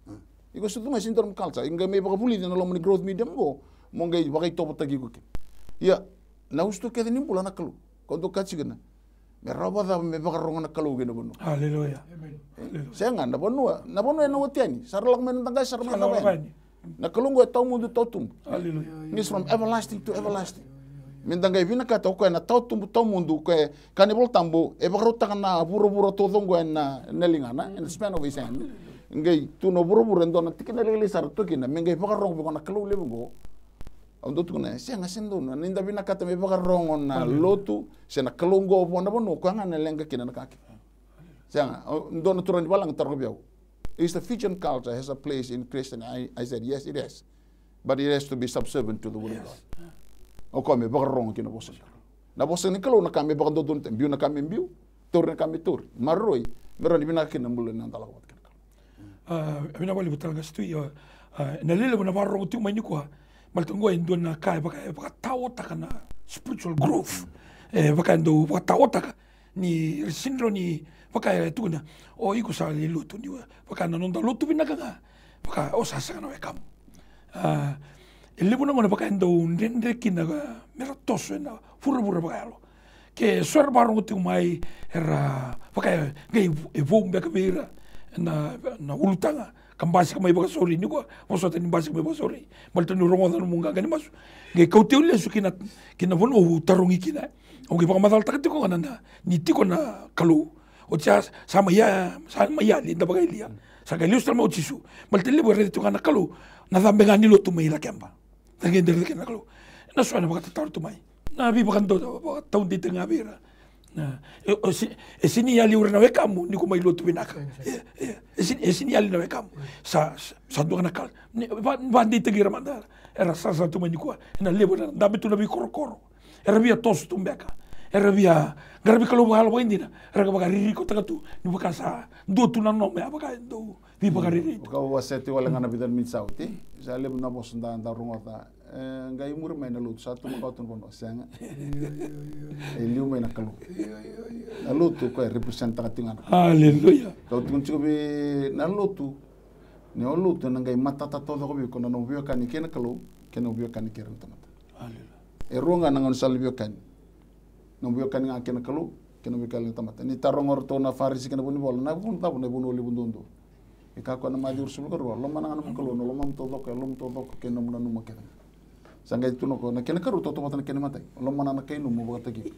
Iko sutu may sintorum culture. Inga may bakapuli din alam mo ni growth medium ko, mongay bakay topo tagi ko kin. Ya, nausto kaya din pula nakalu. Kando kachi ko na, may rabada may bakarongo nakalu gina bono. Hallelujah. Saya nga, nabono na watiani. Saralak may nantangay, saralak na watiani. Nakalungo ay tao mundo tao tum. Hallelujah. Means from everlasting to everlasting. Mindangay vina kata ko na tao mundo ko kanibol tambo e bakarota kana buro todongo na nelingana in the span of his hand ngay tuno buro ndo na tikina lele sar to kina mengay bakarong ko na kalu lebugo ando to na siya nga sendo na ninda vina kata me bakarong na lotu siya na kalungo bo na bono ko nga na lenga kina nakaki siya ndo na turan balang tarbiyaw is the Fijian culture has a place in Christian. I said yes it has, but it has to be subservient to the will of God. O kami bakarong kina bosan. Na bosan ni kalau na kami bakando don tembiu na kami biu, tur na kami tur. Maroi, meron ibina kina mulan ng talawat kina. Abina wali talaga stui na lele na barong tu mai ni ko. Maltungo indo na kai baka tawota kana spiritual growth. Baka indo baka tawota ni sindro ni baka tu na o iku sa lutu ni baka nanonda lutu binaka baka o sasa na wekam. Elibu na ngona baka ndo ndende kina mera toso na fura baka alo ke sor barong tu mai era baka ngai evom baka vera na ulutanga kambasi kamai baka sori ni ko moso tani basi kamai baka sori malta ni rongo na munga gani masu ngai kauteu le su kina vono tarongi kina o ke baka madal takati ko kana ni tiko na kalu o tia sama ya linda baka ilia sa gali ustra mo chisu malta le bore tu kana kalu na dambenga ni lo tu mai la kemba Tangin dari kena kalau, na suara bakat taruh tu mai, na bi bakan tahun di tengah bira, na sini yali urang nawe kamu, ni kumai lutu binaka, sini yali nawe kamu, sa dua nakal, bandi tegira mandar, era sa satu mai ni kuah, na lebar, tapi tu nabi koro, era biar tos tu mbeka, era biar garabi kalau bahal bawa ini na, era bagai riri kota tu, ni bakan sa dua tu nano me, bagai tu. Di bagari itu. Kau waseti wala ngana bidan min sauti. Saya lebu na bos nda rumah ta. Ngai umur main lut satu makau tun pun oseng. Eliu main akalu. Lalu tu kau represent tingan. Haleluya. Kau tun cukup nalu tu. Ni olu tu ngai mata ta todo ko bi kono no bio kan ikena kalu, kena bio kan ikera tamat. Haleluya. Ronga nangon sal bio kan. No bio kan ngakena kalu, kena bio kan tamat. Ni tarongor to na farisi kena buni bol na pun ta buni oli bundondo. Ikaw na madir sulu karu, lom mana ngana kalu, lom todok ke nom na numa kena. Sangay tuno ko na kena karu toto mata na kena matai, lom mana na kainu mo bagat tagi.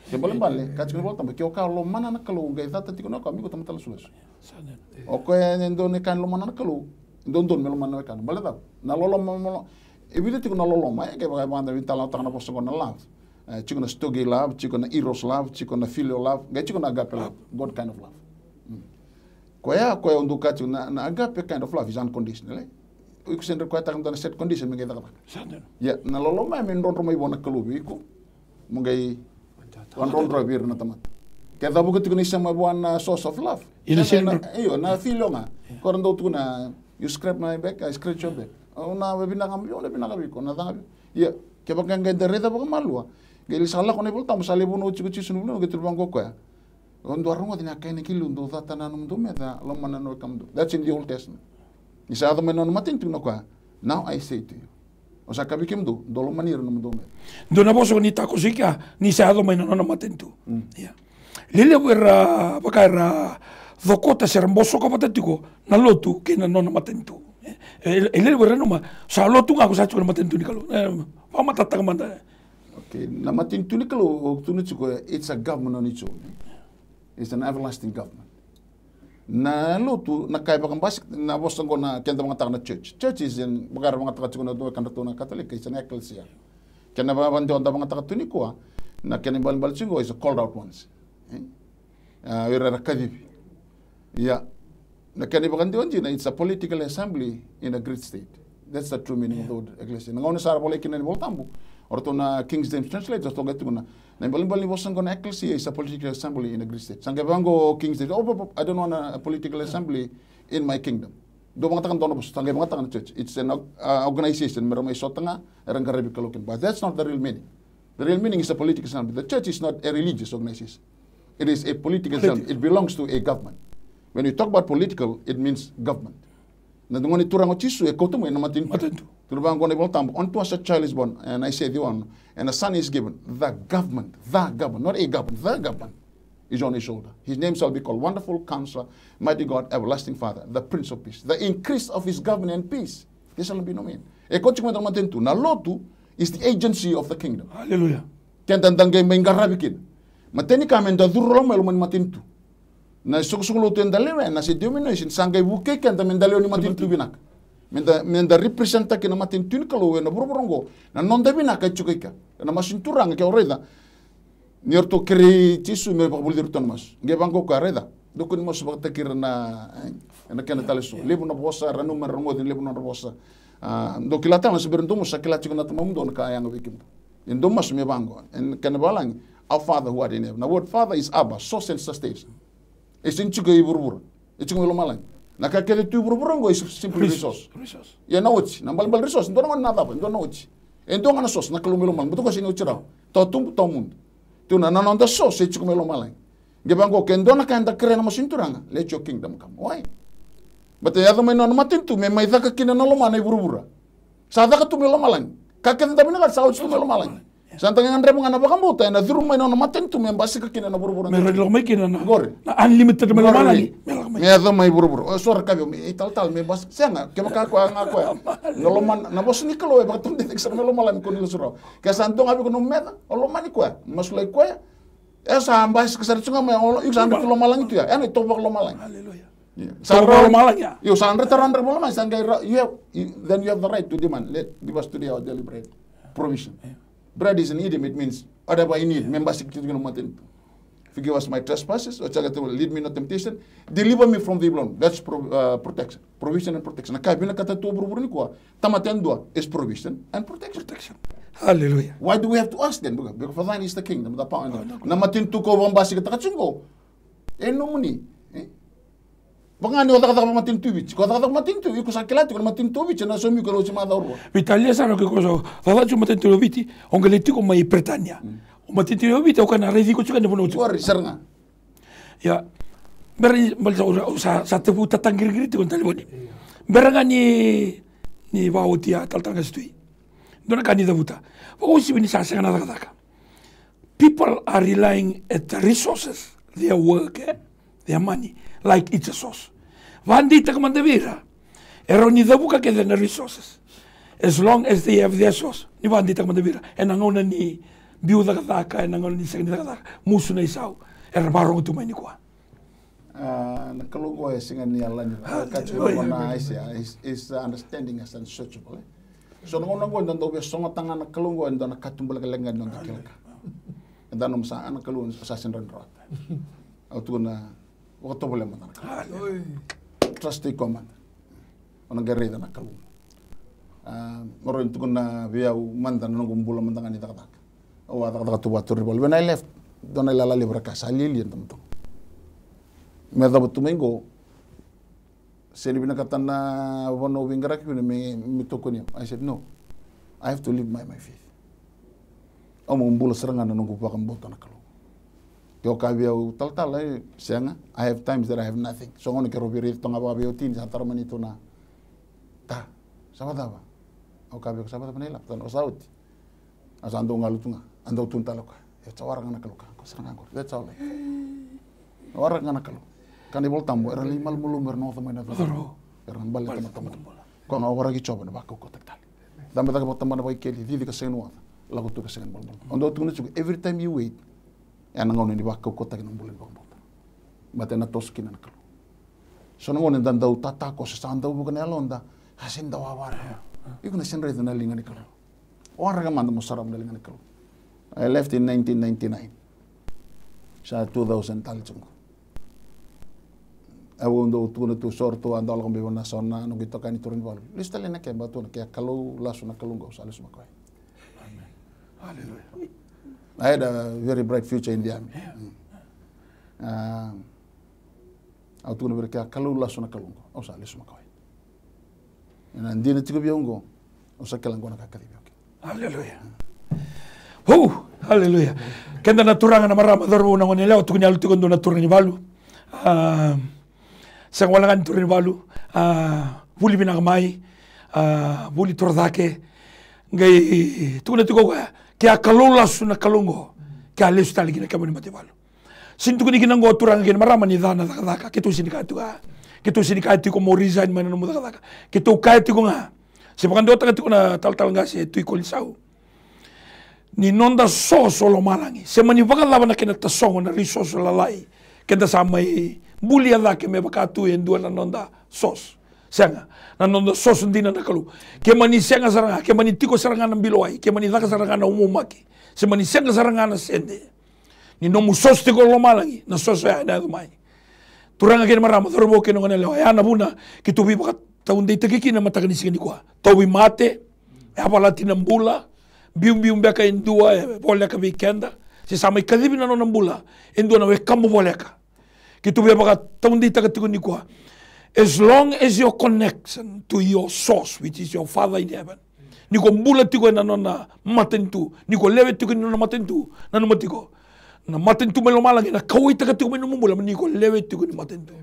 Ke boleh balik, kacang bol tambah kyo ka lom mana na kalu, gay tata tiko na ko amigo tamat la sulas. Oke endo ne kan lom mana na kalu, don melom mana kan, boleh tau. Na lolom ebile tiko na lolom ay ke bagay banda vitala ta na posto ko na love. Chiko na stogi love, chiko na eros love, chiko na filial love, gay chiko na agape love, God kind of love. Koya untuk kacu na agape kind of love is unconditional. Iku sendiri koya takkan tanda set condition mengai takkan. Ya, na loloma men ron rumah ibu nak kelubi iku, mengai Wan rondra bir na tamat. Kaya buka tu kini sama buan source of love. Iyo na filo nga. Koran do tu na you scrape my back, I scratch your back. Na bina kami ole bina kami ko na tangabi. Ya kaya baka ngenda reda baka malua. Geli sala ko na bolta masali buno chiku sunu no gitu bang ko ya. Ondo arunga dina kaya kilu ndo tata na no me da lo mana no kam do. That's in the Old Testament. Isa ado menon matin tu no ko. Now I say to you. O sa kabi kim do lo manir no do me. Do na boso ni tako sika ni sa ado menon no matin tu. Ya. Lele wera bakara vokota ser mboso ko patetiko na lotu ke na no matin tu. Lele wera no ma sa lotu nga ko sa tu matin tu ni kalo. Pa matata manda. Okay, na matin tu ni kalo tu ni chiko it's a government on its own. It's an everlasting government. Na lotu na kaya bakang basik na bosong ko na kenda mga na church. Church is in bagara mga taga na do kan na Catholic is an ecclesia. Kena ba bando anda mga taga tuni ko na kena bal singo is a called out ones. Ira rakadibi. Yeah. Na kena bakang di na it's a political assembly in a great state. That's the true meaning of the word ecclesia. Ngone sara boleh kena ni boltambu. Orto na King James translator to gatu na. Na bali bosong ko na ecclesia is a political assembly in a great state. Sangga bango King James. Oh, I don't want a political assembly in my kingdom. Do mga takan dono bos. Sangga mga takan church. It's an organization. Meron may sotanga erang karabi kalokin. But that's not the real meaning. The real meaning is a political assembly. The church is not a religious organization. It is a political assembly. It belongs to a government. When you talk about political, it means government. Na dungoni turang o chisu e kotu mo na matin. Turubang ko na boltam. Unto us a child is born, and I say the one, and a son is given. The government, not a government, the government is on his shoulder. His name shall be called Wonderful Counselor, Mighty God, Everlasting Father, the Prince of Peace. The increase of his government and peace. This shall be no mean. E kotu mo na matin tu. Na lotu is the agency of the kingdom. Hallelujah. Kaya tandangay may ngarabikin. Mateni kami da durro mo luman matin tu. Na sukusulo tu endalewe na si domination sangay buke kan tamen daleo ni matin tu binak. Menda representa que na matin tu ni kalo na burburongo na non da binak ka chukika. Na masinturang ke oreda. Ni orto kri tisu me pa buldir ton mas. Nge bango ka reda. Dukun mo sa takir na kana taleso. Lebu na bosa ranu marongo din lebu na bosa. Do kilata mas beruntung mo sa kilati ko na tumundo na kaya ng wikim. Indo mas me bango. En kana balang our Father who art in heaven. The word Father is Abba, source and sustenance. It's in chico iburbur. It's in malang. Nakakere tu burburongo is simply resource. Ya na uchi, na balbal resource. Ndo na nada, ndo na uchi. Endo nga na source na kalumelo malang. Buto kasi ni uchi raw. Totum mundo. Tu na nanonda source e chico melo malang. Gebango kendo na kanda kere na masinturanga. Let your kingdom come. Why? But the other man on matintu me mai daka kina na loma na iburbura. Sa daka tu melo malang. Kakenda bina ka sa uchi tu melo malang. Santang yang andremo ngana bakam buta na dhuru mai na maten tu membasi ka kina na buru-buru. Merelo mai kina na. Gore. Na unlimited melo malani. Me ado mai buru-buru. O suara kabi me tal membas senga ke maka ko nga ko. Noloman na bos ni kalo e batum detek sa melo malan ko ni suro. Ke santong abi ko no meta. Olo mani ko. Masulai ko. Esa ambas ke sa tsunga me olo ik sandre lo malang itu ya. Ene tobak lo malang. Haleluya. Sandre lo malang ya. Yo sandre tarandre lo malang sangay then you have the right to demand. Give us today our daily bread. Provision. Bread is an idiom, it means whatever I need. Membership to forgive us my trespasses, or lead me not temptation, deliver me from the evil one. That's protection. Provision and protection. Nakabina kata tu buruburi ko. Tamaten dua is provision and protection. Hallelujah. Why do we have to ask then? Because for thine is the kingdom, the power. Namatin tu ko bambasi kata katsungo. No muni. Bangani wata kata matin tubich. Kata kata matin tu, iku sakilati ko matin tubich na somi ko lo chima da urwa. Vitalia sana ke cosa. Fala chu matin tubiti, ongeleti ko mai Britania. O matin tubiti o kana redi ko chuka ne bono. Ori serna. Ya. Beri sa tebu tatangir-giri ko taliboni. Beranga ni wautia taltanga stui. Dona kani davuta. O si bini sa sanga na kata. People are relying at the resources, their work, their money, like it's a source. Vandi takamandavira. Eroni davuka ke the resources. As long as they have their source. Ni vandi takamandavira. Enangona ni biuda kataka, enangona ni sakni kataka. Musu na isau. Barong tu mai ni kwa. Nakalungo singa ni alan. Kachiro na is understanding as unsearchable. So nung ngo ndo be songa tanga nakalungo ndo nakatumbal kalenga ndo kilka. Ndo no sa nakalungo sa sinrandro. Auto na wakto bole mo na. Trust command. Ona gerida nakalungo. Moro into na biya manda nung gumbula manda ni takak. O takak tu batur. When I left dona la libra casa lilian teman-teman. Merda betul minggu. Saya bina kata na wano winggarak bina me tokonya. I said no, I have to live my faith. Omong bula serangan nunggu pakam botol nak kalau. Kau kabiau tal sianga. I have times that I have nothing. So ngono kero biri tonga babiau tin santar manitu na. Ta, sama apa? Kau kabiau sama apa nela? Tan osaut. Asa ando ngalutunga, ando tuntaloka. Ya cawarang anak kalau kau serangan kau. That's all. Orang anak kalau. Kan ibol tambo era limal mulum berno teman itu. Karena balik teman-teman. Kau nggak orang coba nak kau kotak tali. Dan betul betul teman apa ikeli, di kasih nuat. Lagu tu kasih bol. Ando tu juga every time you wait. Yang nangon ini bakau kotak yang boleh bol. Baten atoskin anak kalau. So nangon dan tahu tata kau sesanta bukan elonda. Hasin tahu awar. Iku nasin rete na lingan kalau. Orang ramai mau saram na lingan kalau. I left in 1999. Sa 2000 tal jengko. Aku untuk tukun itu sortu andal kami bewana sona anu kita kan turun bal. Lista lena ke batu na kalau lasu na kalunggo sa alis makoy. Amen. Hallelujah. I had a very bright future in the army. Aku tukun berkaya kalau lasu na kalunggo o sa alis makoy. Na ndina tigo biongo o sa kalanggo na kakadibi. Hallelujah. Hallelujah. Kenda na turangan na marama dorbo na ngonela o tukun yalu tukun do na turangan balu. Sang walangan turin balu, buli binakamay, buli tordake, ngay tukuna tuko kaya kalulas na kalungo, kaya lesu tali gina kamo ni matibalu. Sintukuni ginanggo turang gina marama ni dana dakadaka, kito sinikatu ko mo resign man na mo dakadaka, kito kahit ko nga, sipakan dota katiko na tal-tal nga si tuy kulisaw. Ni nonda soso lo malangi, se manibakan laban na kinatasongo na risoso lalai, kenda sa may bulia laki me bakatu yang dua nanonda sos senga nanonda sos ndina nakalu ke mani senga saranga ke mani tiko saranga na biloi ke mani laka saranga na umumaki se mani senga saranga na sende ni nomu sos tiko lo malangi na sos ya na mai turanga ke marama dorbo ke no ngale ya na buna ki tubi bakat taun dei teki na matagani sigani kwa tobi mate apa latina bula bium beka in dua boleka weekenda si sama ikadibi na non bula in dua na we kamu boleka. Kita biar bakat tahun di takat tikun nikwa. As long as your connection to your source, which is your Father in heaven, niko mbula tiko na nona matentu, niko lewe tiko na matentu, na noma tiko, na matentu melo malangi na kawai takat tiko meno mbula, niko lewe tiko ni matentu.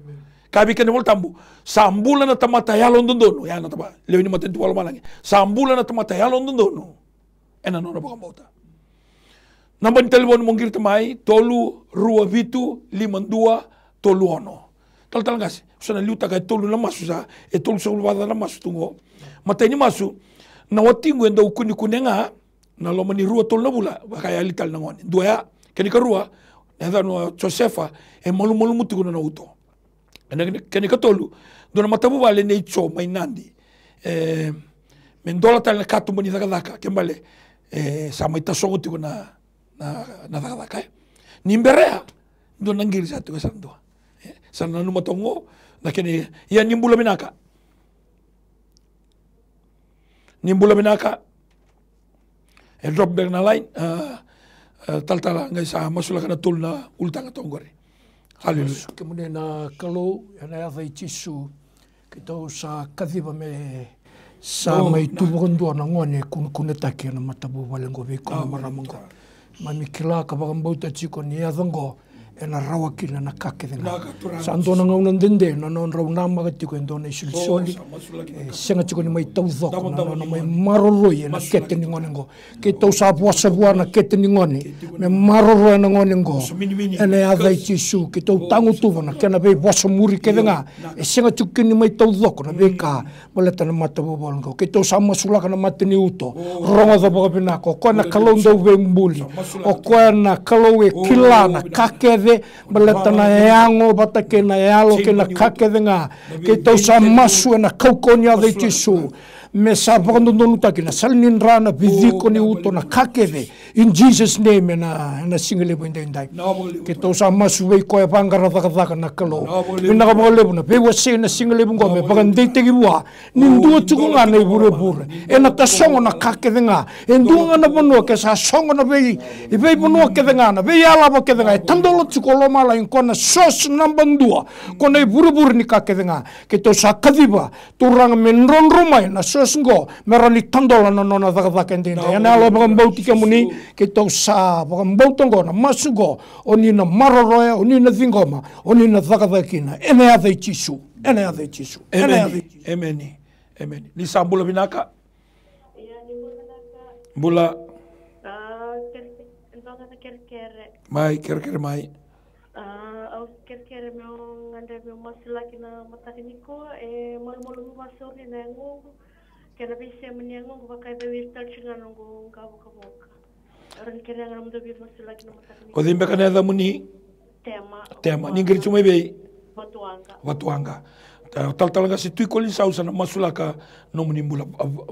Kabi kene wal tambu, sambula na tamata yalon dondono, ya na taba lewe ni matentu wal malangi, sambula na tamata yalon dondono, ena nona bakambauta. Namban telepon mongkir temai, tolu rua vitu liman dua tolu ono. Tal ngas, usana liuta kai tolu na masu sa, tolu sa ulwada na masu tungo. Mata ini masu, na watingu enda ukuni kunenga, na lomani rua tolu na bula, bakaya lital na ngoni. Dua ya, keni ka rua, na no Josefa, malu mutu na uto. Keni ka tolu, dona matabu wale ne icho mainandi. Mendola tal na katu mani dakadaka, kembale, sama itasongo tiku na dakadaka. Nimberea, dona ngiri satu kesandua. Sana numa tongo na kini yan nimbula minaka drop back na line tal ngai sa masula kana tul na ultanga tongore. Hallelujah. Kemudian na kalau yana vai tisu kita sa kadhiba me sa mai tubundo na ngone kuneta ke na matabu walengo be ko maramango mamikila ka bagambauta chiko ni adango ena rawa kila na kake denga sando na ngaunan dende na non raw na magati ko endo na isulsoli senga chiko ni mai tawzok na mai maroroi na kete ni ngonengo ke to sa bua na kete ni ngone me maroroi na ngonengo ene avai tisu ke to tangu tu na kena be bosa muri ke denga senga chiko ni mai tawzok na be ka boleta na mata bo bolngo ke to sa masula kana matni uto ronga za boga bina ko na kalondo be mbuli o ko na kalowe kila na kake baleta na yango bata ke na yalo ke na kake denga ke tau sa masu na kaukonia de tisu me sa pakandondonu takina salnin rana vidiko ni uto na kakeve in Jesus name na singale bo indai ke to sa masuwe ko e pangara taka na kalo mina ka bole na pe wase na singale bo me pakandei tegi bua nindu tukunga na ibure e na tasongo na kakeve nga e ndunga na bono ke sa songo na be e be bono ke nga na be ala bo ke nga tandolo tukolo mala in kona sos nambandua kona ibure ni kakeve nga ke to sa kadiba turang menron rumai na sosngo merani tandola na nona taka ndende ana alo bagambauti kamuni ke to sa bagambautongo na masugo oni na maroroya oni na thingoma oni na taka ene ade chisu amen ni sambula binaka bula mai kerkere mai au kerkere meu ngande meu masilaki na matakiniko e molu masori na ngu kena bise mnyangu bakai be tal chingano ngu ngabu kaboka ran kere ngam do bi masilaki na matakiniko o dimbe kana da muni tema ningir chumai be watuanga tal nga si tui kolin sausa na masulaka no muni bula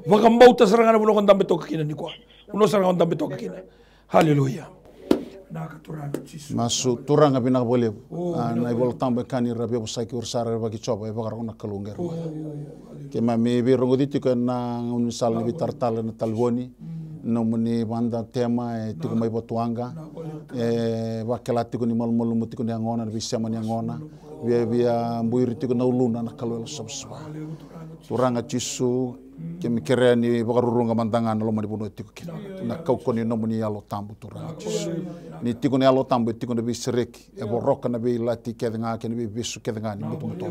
bagambauta sarangana buno kon dambe toka kina niko uno sarangana dambe toka kina haleluya masu turanga bina boleh na ibol tambe kani rabi busai ki ursara bagi coba e bagar ona kalungger ke mami bi rongoditi ko na unisal ni tartal na talboni no muni banda tema e tiku mai botuanga e bakelati ko ni mal muti ko ni angona bi sema ni angona via mbuiri tiku na uluna na kalwel sabsba turanga chisu ke mi kere ni bagarurunga mandanga na lomani buno tiku kina na kauko ni no muni yalo tambu turanga chisu ni tiku ni yalo tambu tiku na bi sereki e borroka na bi lati kedenga ke ni bi bisu kedenga ni mutu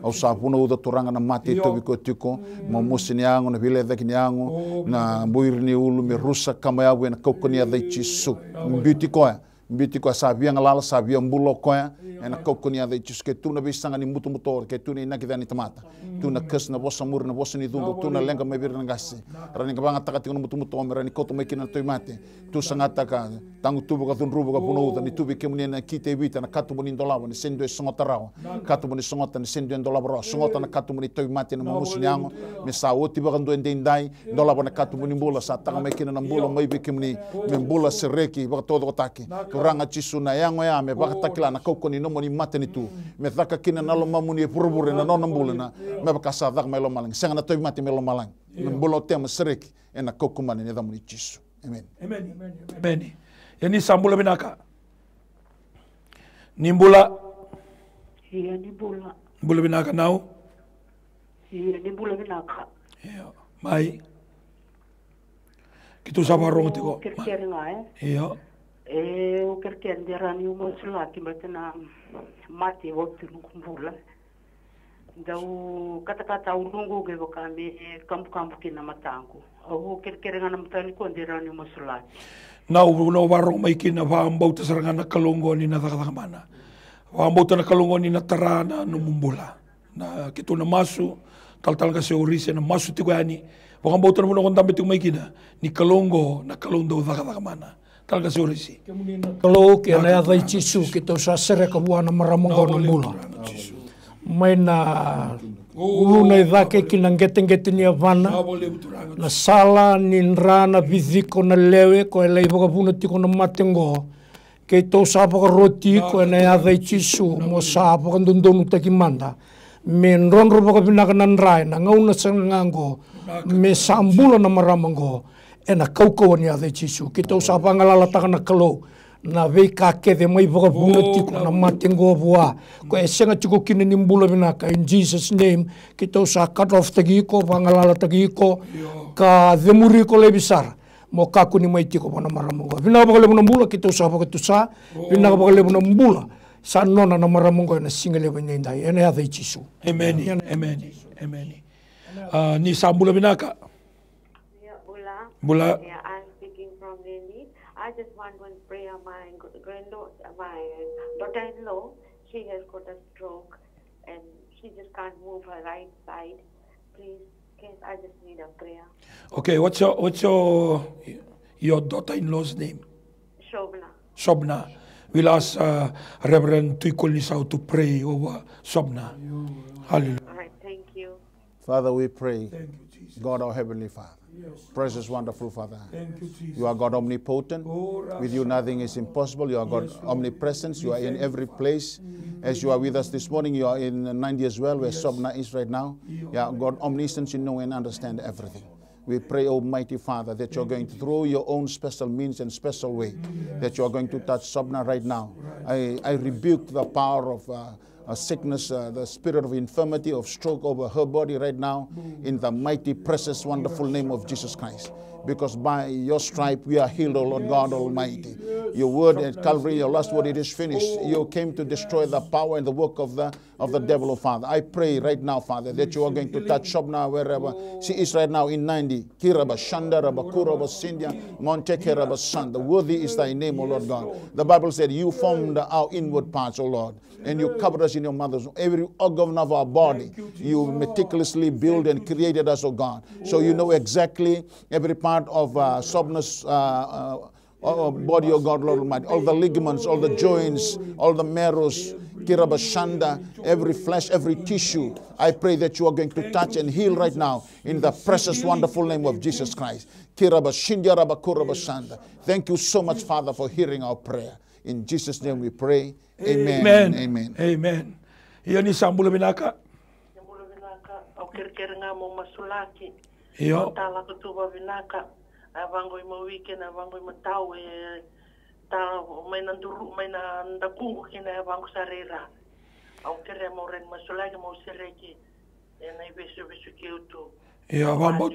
au sapuno uda turanga na mati to bi ko tiku mo musini ango na bile daki ni ango na mbuiri ni ulu mi rusa kama yawe na kauko ni adai chisu mbiti ko sabia ngalala sabia mbulo koya ena kokoni ade chiske tu na bisanga ni mutu ke tu ni nakidani tamata tu na kes na bosa mur na bosa ni dungo tu na lenga mebir na gasi rani ka banga takati no mutu merani koto mekina to mate tu sangata ka tangu tu ka tun rubu ka puno ni tu ke munena kite vita na katu muni ndolabo ni sendo songota rawa katu muni songota ni sendo ndolabo songota na katu muni to mate na musi nyango me sa oti ba ndo ndai ndolabo na katu muni mbula sa tanga mekina na mbula mai bikimni me mbula sereki ba todo taki ranga chisuna yango ya me bakatakila na kokoni no moni mateni tu me thaka kina na lo mamuni purubure na nona mbulena me bakasa dak melo malang senga na toy mati melo malang mbulo tema serek ena kokumani ne damuni chisu amen yani sambula binaka nimbula iya nimbula mbula binaka now iya nimbula binaka mai kitu sabarong tiko kerkere nga iya o kerkere derani o mosulaki batena mati waktu nukumbula dau kata-kata ulungu ge bakame kampu-kampu kina matangu o kerkere nga namtani ko derani o mosulaki na no barong mai kina vambau tasaranga na kalongo ni na mana vambau na kalongo ni na tarana no mumbula na kitu na masu tal ka se orise na masu tigani vambau na muno kontambe tu mai kina ni kalongo na kalondo mana tal ka se orisi kalau ke na ya vai chisu kita sa sere ka buana maramongo no mula mai na uluna idake kina ngete ni avana na sala ni rana viziko na lewe ko ele iboga buna tiko na matengo ke to sa pa roti ko na ya vai chisu mo sa pa ndondonu takimanda men ronro pa binakanan rai na ngauna sangango me sambula na maramongo ena kaukau ni ade chisu kita usa pangalala takana kalo na vei ka de mai boga buna tiku na matengo bua ko esenga chuko kini nimbula binaka in Jesus name kita usa cut off tagi ko pangalala tagi ko ka demuri ko lebisar mo kaku ni mai tiko pana maramongo bina boga lebuna mbula kita usa boga tusa bina boga lebuna mbula sa nona na maramongo na singale banyenda ena ade chisu amen ni sambula binaka Bula. Yeah, I'm speaking from Delhi. I just want one prayer. My daughter-in-law, she has got a stroke and she just can't move her right side. Please, I just need a prayer. Okay, what's your daughter-in-law's name? Shobna. We'll ask Reverend Tuikul Nisau to pray over Shobna. Hallelujah. All right, thank you. Father, we pray, Thank you, Jesus. God our Heavenly Father, Yes. precious, wonderful Father. Thank you, Jesus. You are God omnipotent. With you nothing is impossible. You are God omnipresent. You are in every place. As you are with us this morning, you are in 90 as well, where Sobna is right now. You are God omniscient. You know and understand everything. We pray, Almighty Father, that you're going to, through your own special means and special way, that you are going to touch Sobna right now. I rebuke the power of sickness, the spirit of infirmity, of stroke over her body right now, in the mighty, precious, wonderful name of Jesus Christ. Because by your stripe we are healed, O Lord God Almighty. Your word at Calvary, your last word, it is finished. You came to destroy the power and the work of the devil, Father. I pray right now, Father, that you are going to touch Sobna wherever she is right now in 90. Kiraba Shanda Raba Kuraba Sindya Monteke Raba Sanda. Worthy is thy name, O Lord God. The Bible said you formed our inward parts, O Lord, and you covered us in your mother's womb. Every organ of our body, you meticulously built and created us, O God. So you know exactly every part of Sobna's body, O God, Lord Almighty. All the ligaments, all the joints, all the marrows, Kirabashanda, every flesh, every tissue. I pray that you are going to touch and heal right now in the precious, wonderful name of Jesus Christ. Kirabashindia Rabakurabashanda. Thank you so much, Father, for hearing our prayer. In Jesus' name we pray. Amen. Amen. Amen. Amen. Iyan ni Sambula Binaka. Sambula Binaka, au kere nga mo masulaki. Iyo. Tala kutuba Binaka. Avango mo weekend, avango mo tao ta may nanduru may nandakungu kina avango sarira. Au kere mo ren masulaki mo sireki. Na ibesu kiutu. Ia wambot.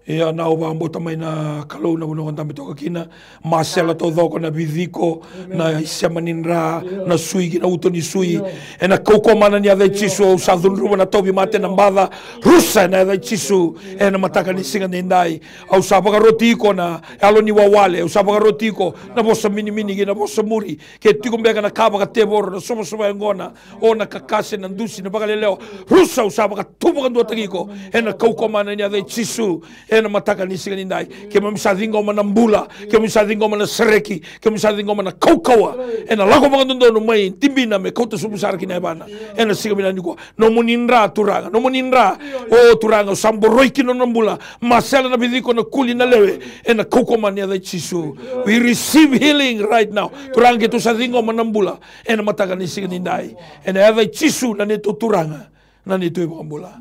Ia na wambot tamai na kalau na buno kanta bitoka kina masela to doko na bidiko na isemaninra na sui na utoni sui e na koko mana ni ade chisu sa dunru na tobi mate na mbada rusa na ade chisu e na mataka ni singa ndai au sabaga rotiko na alo ni wawale au sabaga rotiko na bosa mini na bosa muri ke tiko mbega na kaba ka tebor na somo ngona o na kakase na ndusi na bagaleleo rusa au sabaga tuba ndo tagiko e na koko mana ni ade chisu na mataka ni singa ndai ke mamisadinga mana mbula ke mamisadinga mana sereki ke mamisadinga mana kaukawa na lago mga dondo no mai timbina me kota subusar kina bana na singa mina niko no muninra turanga no muninra o turanga samboroi kino mbula masela na bidiko na kuli na lewe na kauko mania da chisu. We receive healing right now turanga ke tu sadinga mana mbula na mataka ni singa ndai na ava chisu na neto turanga na neto mbula.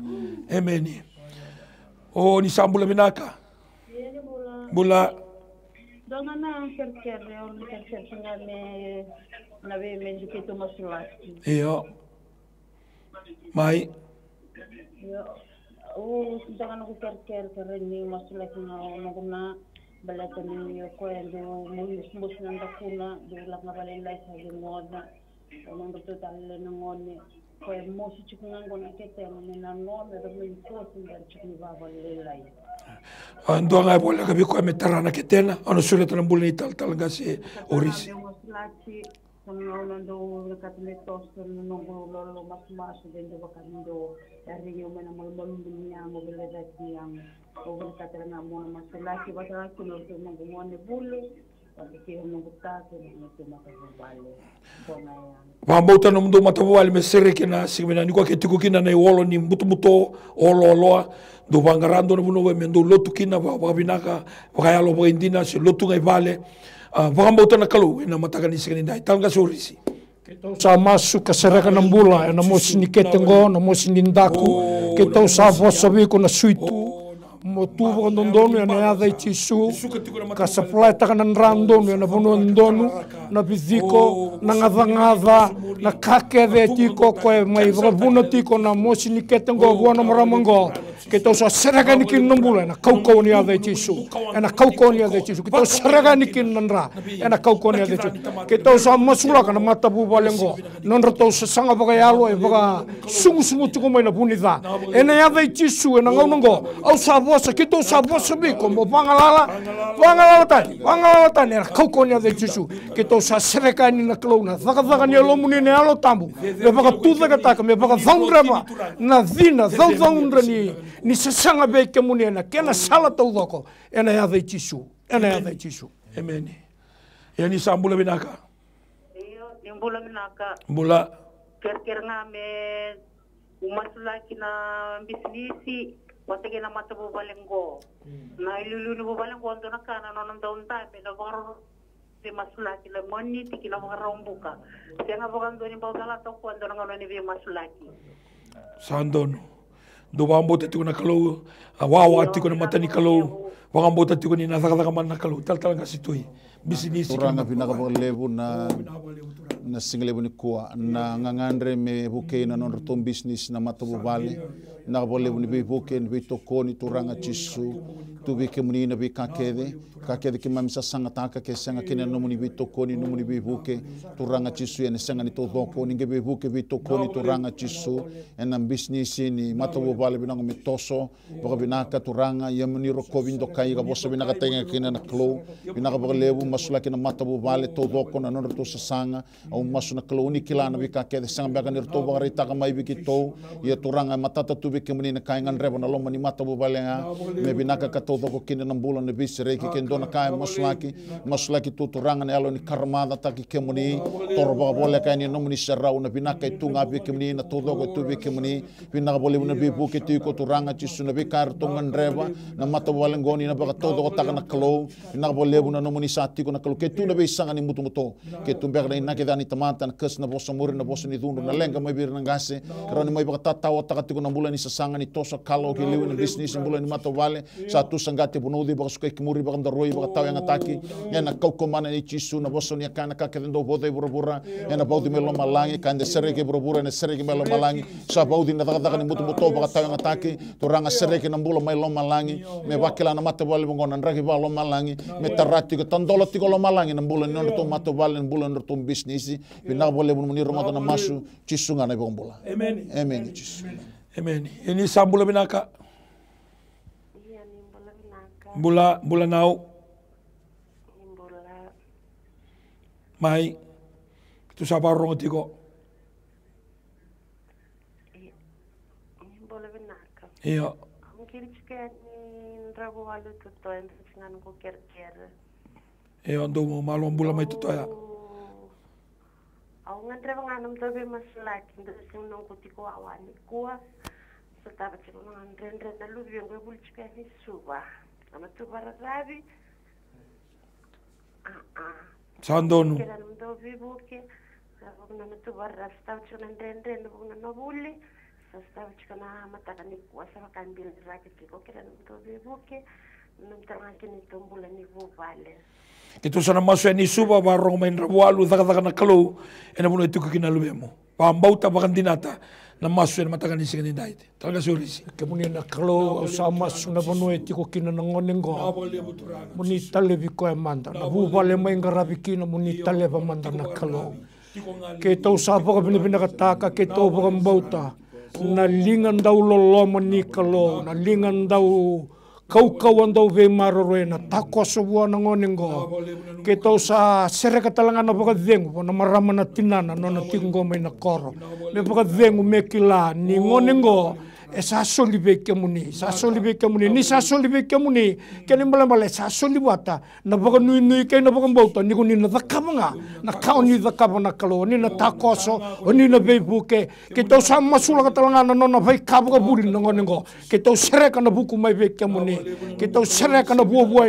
Amen. Oh, ni Sambula Binaka. Bula. Dona na kerker ngame na be medikito masulaki. Iyo. Mai. O dona ko kerker kareni masulaki na balata ni ko endo mo nanda kuna do lak na balay sa ginoda. Ono to talle na ngone. Ko mo si chikungan ko na kete na ngone do mo ko sinda chikuni baba lelai. Ando nga bola gabi ko metarana ketena ono sulit na bulni tal si oris. Masulaki nando katletos no lolo mas dentro bakando rinyo man malmalum niya mo beledat niya o katela mo na masulaki bata kuno to mangumone bulu. Wambauta no mundo matawali mesere kina sigmena ni kwa ketiku kina na iwolo ni muto olo do bangarando no buno mendo lotu kina wa binaka wakaya lo indina si lotu ngai vale wambauta na kalu na mataka ni sigani dai tanga sorisi Kita sa masuk ka saraka ng bula na mo siniketengo na mo sinindaku kita sa vosabi ko na suitu motuvo ndondonu na yada chisu ka supply takanan random na bono ndonu na biziko na ngava na kakeve tiko ko mai bono tiko na mosini ketengo bono maramango kita sa seragani kin nombula na kauko ni yada chisu na kauko ni yada chisu kita seragani kin nanra na kauko ni yada chisu kita sa masula kana matabu balengo non rato sa sanga baga yalo e baga sungu tuko mai na bunida na yada chisu na ngaungo au sa sa kita sa bosabi ko mo pangalala tani kauko ni ade chisu kita sa serekani na klona vaga ni lomuni ni alo tambu me vaga tuda kata me vaga vaundrama na vina vaundra ni sesanga be ke muni na kena sala tau doko ena ade chisu amen yani Sambula Binaka iyo nimbula Binaka bula kerker ngame umasulaki na bisnisi watege na matabu balengo na ilulu no balengo ndo na kana no ndo ntabe na baro de masulaki la moni tikila barombuka senga bogando ni baudala to kwando ngano ni be masulaki Sandono do bambota tiko na kalau wawa tiko na matani kalau wangambota tiko ni na thaka man na kalau tal ngasitui bisnis turanga pinaka lebu na singlebu ni kuwa na ngangandre me buke na non rotom business na matabu vale na lebu ni buke ni toko ni turanga chisu tu be kemuni na be kakede ki mamisa sanga taka ke sanga kene no muni toko ni no muni buke turanga chisu ya sanga ni to doko ni be buke toko ni turanga chisu na business ni matabu vale binango mitoso baka binaka turanga ya muni rokovindo kai ga bosa binaka tenga kene na klo binaka lebu masulaki na matabu vale to doko na non roto sanga au masuna kaloni kilana bika ke sanga baga ni roto bari taka mai biki to ya turanga matata tu biki muni na kaingan rebo na loma ni matabu vale me binaka ka to doko kine na mbula na bisere ki ken dona kai masulaki tu turanga na alo ni karmada taki ke muni torba bole kai ni no muni serau na binaka tu ngabi ke muni na to doko tu biki muni binaka bole na bibu ke tu ko turanga chisu na bika to ngan reba na matabu vale ngoni na baga to doko taka na klo binaka bole na no muni tiko na kalau ketu na be sanga ni mutu ketu berda ina ke dani tamata na kes na bosa muri na bosa ni dundu na lenga mai bir na gase karani mai baka tatawa taka tiko na bulan ni sanga ni tosa kalau ke liu na business bulan ni mata vale satu sangate bunudi baka sukai kimuri baka ndaroi baka taw yang ataki na kau komana ni chisu na bosa ni kana ka ke ndo bode burabura na baudi melo malangi kande sereke burabura na sereke melo malangi sa baudi na taka ni mutu baka taw yang ataki toranga sereke na bula mai lo malangi me bakela na mata vale ngona ndraki ba lo malangi me tarati ko tandolo tiko lo malangi na bulan non to mato vale bulan to business bina bole mun ni roma na masu chisunga na bombola amen amen amen ini sambula binaka bula nau mai tu sabar rong tiko bola binaka iya mungkin jika ni rabu walu tu to en singan ko ker ando malo bula mai tu ya au ngan treba nganam tobe maslak ndo sing nong kutiko awani kuwa setaba chiko ngan rendre na lubi ngo bulchika ni suba ama tu bararabi Sandono kera ndo bibuke na tu barra stava chiko na rendre no bulli stava chiko na mataka ni kuwa sa kambil rakiti ko kera ndo bibuke nuntarangkin itong bulan ni Bubale. Ito sana maso ni suba barong main rabualu taka na kalau ena puno itu kinalubemo. Pambauta bakan dinata na maso en matakan ni singani dait. Talaga surisi. Kemudian na kalau sama suna puno itu kinanangonengo. Muni talebi ko manda. Na Bubale main garabiki na muni taleba manda na kalau. Kita usapa ka pinakataka kita bakang bauta. Na lingan daw lolo ni kalau. Na lingan daw kau andau ve marore na tako sobuana ngonengo keto sa sere katalanga na baka dengu na marama na tinana no na tingo mai na koro me baka dengu mekila ni ngonengo sa solibe kemuni ni sa solibe kemuni kene mala sa solibata na baka nui ke na baka bauta ni kuni na takamanga na kauni takabana kalo ni na takoso ni na bebuke keto sa masula katalanga no na vai kabuka buri na ngonengo keto sere kana buku mai be kemuni kita sere kana buah-buah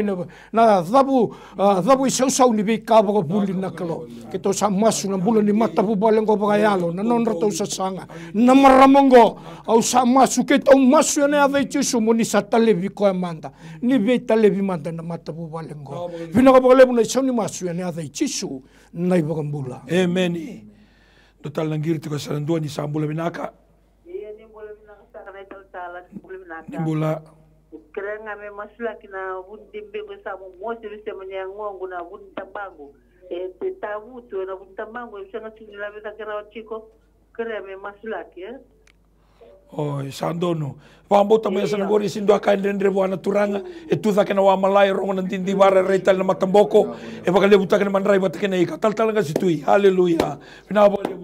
na dabu isau-sau ni be kabuka buri na kalo kita sa masu na bulan ni mata bubalengo bagayalo na non rato sa sanga na maramongo au sa masu kita masu na ave chisu muni sa talebi ko manda ni be talebi manda na mata bubalengo vinaka bagalebu na isau ni masu na ave chisu na ibagambula amen total langir tu kasarandua ni sambula binaka iya ni bola binaka sa kana tala ni bola krenga me masulaki na bundi mbego sa mo mosi bise mnyangongo na bundi tambango te tabuto na bundi tambango ishanga tunila bita kera chiko kreme masulaki Oi, Sandono. Pambauta mo sa nagori sindo akain rendre buana turanga etu ta kena wa malai rongo nan tindi bara retal na matamboko e baka lebuta kena manrai bata kena ikatal talaga situi. Haleluya. Pinabo lebu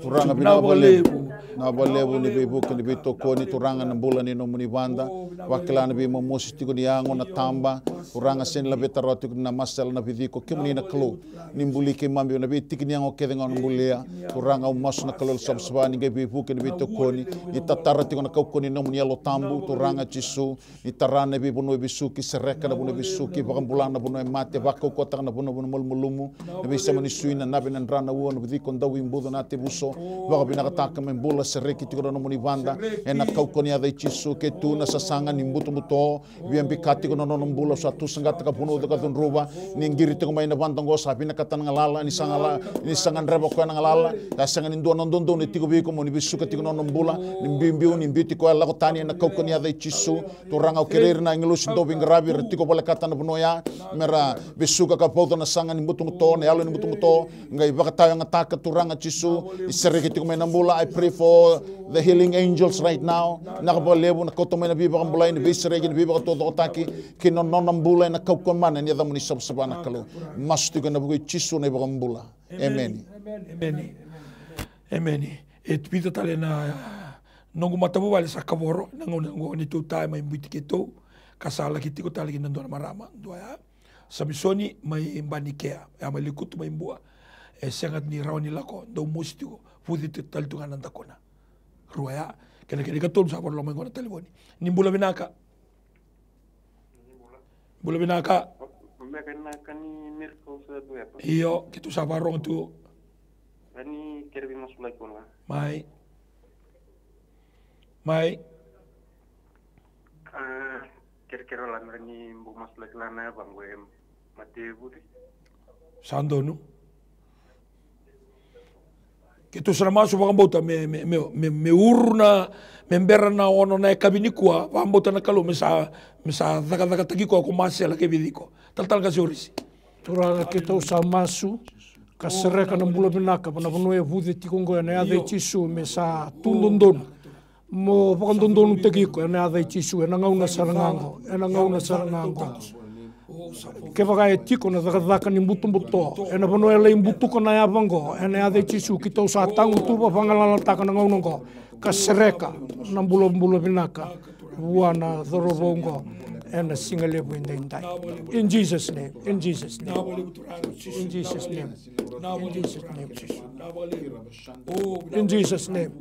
turanga pinabo lebu na lebu ni bebu ke ni betoko ni turanga na bola ni no muni banda wakila na be mo mosistiko ni ango na tamba turanga sen la betaroti na masal na vidiko kemuni na klo nimbuli ke mambi na be tikini ango ke dengan bulia turanga mas na klo sabsba ni bebu ke ni betoko ni ni tatara tiko na kaukoni na muni alo tambu turanga Jisu ni tarane bi bono bisuki sereka na bono bisuki bakambulana bono mate bakau kota na bono mulmulumu na bisa mani suina na benan rana uo na bidi kondawi mbudo na te buso baka binakataka membula sereki tiko na muni banda na kaukoni ada Jisu ke tu na sasanga ni mbuto muto biambi kati ko na mbula satu sengata ka bono ka tunruba ni ngiri tiko mai na banda ngo sabi na katana ngalala ni sangan reba ko na ngalala ta sangan ndo na ndo ni tiko bi ko moni bisuka tiko na mbula ni mbimbiu ni mbiti ko ala ko tani na kaukoni ada Jisu turanga o kerer na ngelus ndo bingrabi retiko bole katana bono ya mera bisuka ka pauto na sangan ni mbuto muto na yalo ni mbuto muto ngai bakatayo ngataka turanga Jisu isereki tiko mai na mbula. I pray for the healing angels right now nakabalebu na koto mai na biba kambulay ni bisereki ni biba todo otaki kinonon mbula na kaukon man ni da muni sabsabana kalo mastu na bugo Jisu na biba kambula. Amen. Amen. Et pito tale na nongu matabu wale sa kavoro nango ni tu tai mai mbiti keto kasala kitiko tale ki nandona marama doya Samsoni mai mbanikea ya mai likutu mai mbua sengat ni rawani lako do mustiko fudi tal tu kananda kona ruaya kena kena katul sa por lo mai kona telefoni ni mbula binaka kani mirko sa tu ya iyo kitu sa barong tu kani kerbi masulai kona mai kira-kira lan rani mbu masulai lana bang gue mati budi sandonu kitu sana masu bakambota me urna membera na ono na kabinikua bambota na kalo mesa daga tagi ko masela ke vidiko tal ka jorisi turanga kitu sa masu kasereka na mbula binaka pana bono e vude tikongo na ade Jisu mesa tundondon mo pakandondon tagi ko na ade Jisu na ngauna sarangango ke baka e tiko na daga ni mbuto ena bono e lai mbutu ko na yabango ena ade Jisu kito sa tangu tuba pangalala taka na ngaunongo kasereka na mbula binaka wana dorobongo and a single level in the entire. In Jesus' name. In Jesus' name. In Jesus' name. In Jesus' name. In Jesus' name.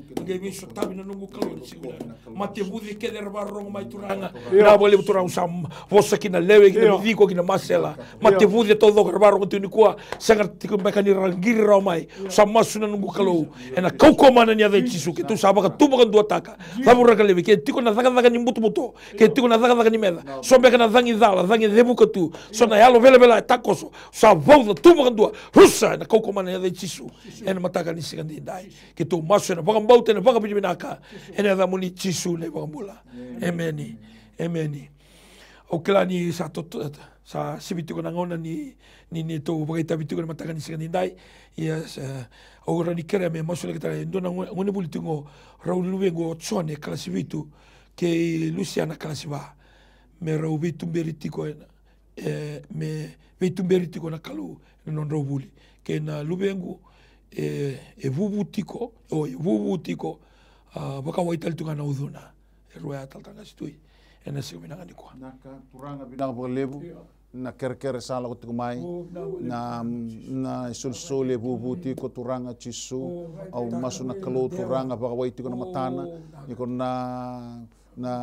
Mate budi ke der barong mai turanga. Na bole turang sam vosa kina lewe kina vidiko kina masela. Mate budi todo barong tu nikua sangar tiku mekani rangiri rau mai. Samasuna nungu kalau ena kauko mana ni ada Jisu ke tu sabaka tu bakan dua taka. Labura ka lewe ke tiku na daga ni mutu ke tiku na daga ni meda. Sombe kana dangi dala dangi debuka tu. Sona yalo vela takoso. Sa volta tu bakan dua. Rusa na kauko mana ni ada Jisu. Ena mataka ni sikandi dai. Ke tu masu na bakan baute na bakan binaka. Ena da muni Jisu le bambula. Amen. O kila ni sa sibiti ko nangona ni to bagaita bitu ko mataka ni sikandi dai. Yes, o rani kere me masule kita ndona ngone bulitingo rauluwengo tsone kala sibitu ke Luciana kala siba me rau bitu beritiko me bitu beritiko na kalu non raubuli ke na luwengo vuvutiko baka waital tu kana uduna ruaya tal tanga situi ena sigo binanga ni kwa naka turanga binanga bolebu na kerker sala ko tumai na sulsole bubuti ko turanga Jisu au masu na kalo turanga baka waiti ko na matana iko na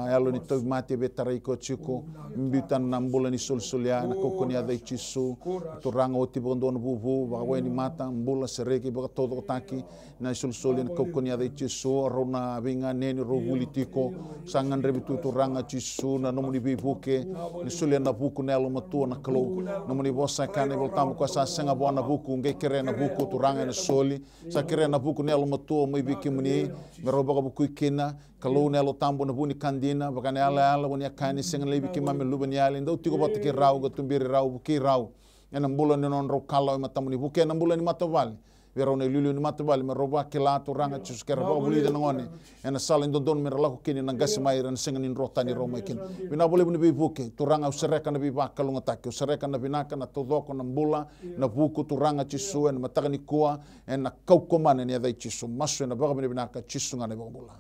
yalo ni toy mate betara iko chiko mbitan nambula ni sulsulia na kokoni ada Jisu turanga oti bondo no bubu baka waini mata mbula sereki baka todo taki na sulsuli na kokoni ada Jisu rona binga neni robulitiko sangan rebitu turanga Jisu na nomuni bibuke ni sulia na buku nelo matu na kalo nomuni bosa kane voltamu ko sa senga bona buku ngai kere na buku turanga na soli sa kere na buku nelo matu mai bikimuni meroba ka buku kina kalau nelo tambo na buni kandina bakane ala woni akani senga lebi kimame lubani ala ndo tiko batike rau ga tumbiri rau buki rau ena mbula ni non ro kalo matamuni buke na mbula ni matawali verona lulu ni matawali meroba kila turanga Jisu kera ba buli de ngone ena sala ndon mer la ko kini na gasmai ran senga ni rotani roma kin bina bole buni bi buke turanga usereka na bi bakalo ngatake usereka na binaka na todoko na mbula na buku turanga Jisu en mataka ni kuwa en kaukomane ni ada Jisu masu na baga binaka Jisu ngane bula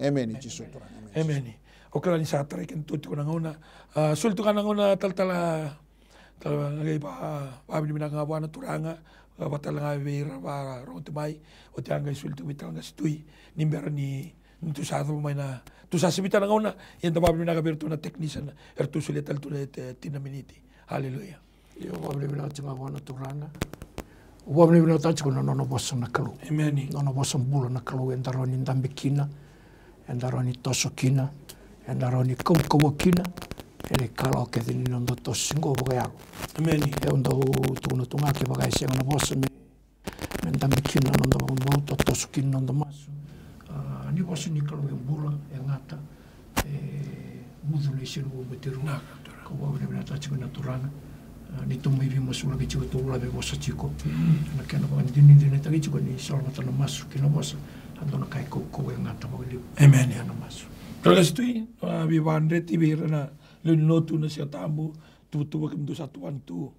amen Jisu turanga amen o kala ni sa tare ken tutu na ngona sul tu kana ngona tala ngai ba binaka bwana turanga batalanga vera ba rotu mai o tianga sul tu mitanga stui nimbera ni tu sa to mai na tu sa sibita na ngauna yan tabab na kaberto na technician ertu suletal tu tina miniti. Hallelujah. Yo wabli bila tsinga wana turanga. Wabli bila tatsi kuna nono bosa na kalu. Amen. Nono bosa bula na kalu endaroni ndambikina, endaroni tosokina, endaroni kawakina. Ele kala ke dini nondo tosingo bagayalu. Amen. E ondo tuna tunga ke bagai se na bosa me ndambikina nondo boto tosokina nondo masu. Ni bosa ni kalu bula e ngata mudule silu beteru. Ko wabli bila tatsi kuna turanga. Ni tumai vi masula ke chico tula be bosa chico na kana ba dini tagi chico ni salva tana masu kina bosa andona kai ko ngata ba li Amen. Ya na masu Terus tu vi vandre ti vi na le notu na sia tambu tu ke mtu satu antu.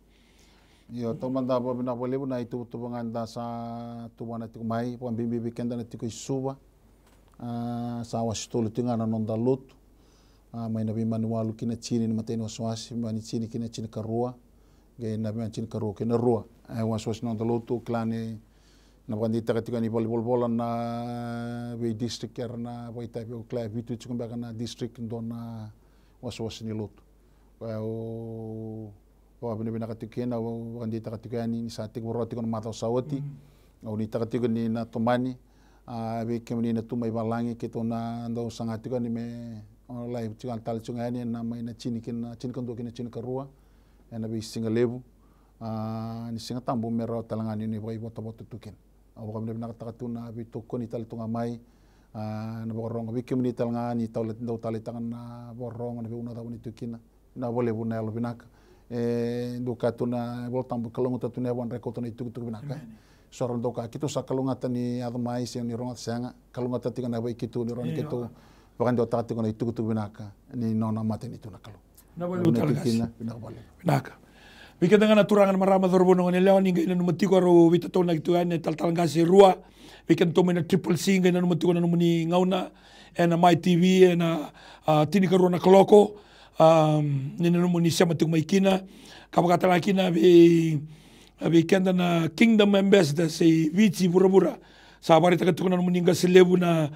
Yo to manda ba bina boleh na itu tu nganda sa tu wana tu mai pon bimbi kenda na tiku suba sa wasitulu tinga na nonda lut mai na bi manualu kina chini na mateno swasi mani chini kina chini karua ge na ben chin karo ke na rua ai was no the lotu klane na bandita ka tikani bol na we district kerna we type o kla vitu chikum ba na district dona was ni lotu o bina ka tikena o bandita ka tikani ni sa tik boroti kon mata sawati o ni ta tikani na tomani we kemni na tumai balangi ke tona ndo sanga tikani me live chikan tal chungani na mai na chin kan do chin karua ena bi singa lebu ni singa tambu mero talangani ni boy boto tuken awo kamne na takatuna bi tokko ni tal tunga mai na borong bi kimni talangani tawlet ndo talitangan na borong na bi una tawni tukina na bole bu na binaka ndo katuna bol tambu kalongo tatune wan rekoto ni tuk binaka soron doka kito sa kalonga tani admai sen ni rongat sanga kalonga tatinga na boy kito ni ron kito bakan do takati kono tuk binaka ni nona mateni tuna kalo Na boleh utalagas. Binaka. Bika dengan aturangan marama dorbono ngani lewan inga ina numatiko aro vita tona gitu ane taltalangasi rua. Bika ntomi na triple C inga ina numatiko na numuni ngauna ena My TV ena tinika rua na kaloko nina numuni siamatik maikina kapakata lakina bi kenda na Kingdom Ambassador si Vici Bura-Bura sa bari takatuko na numuni inga silebu na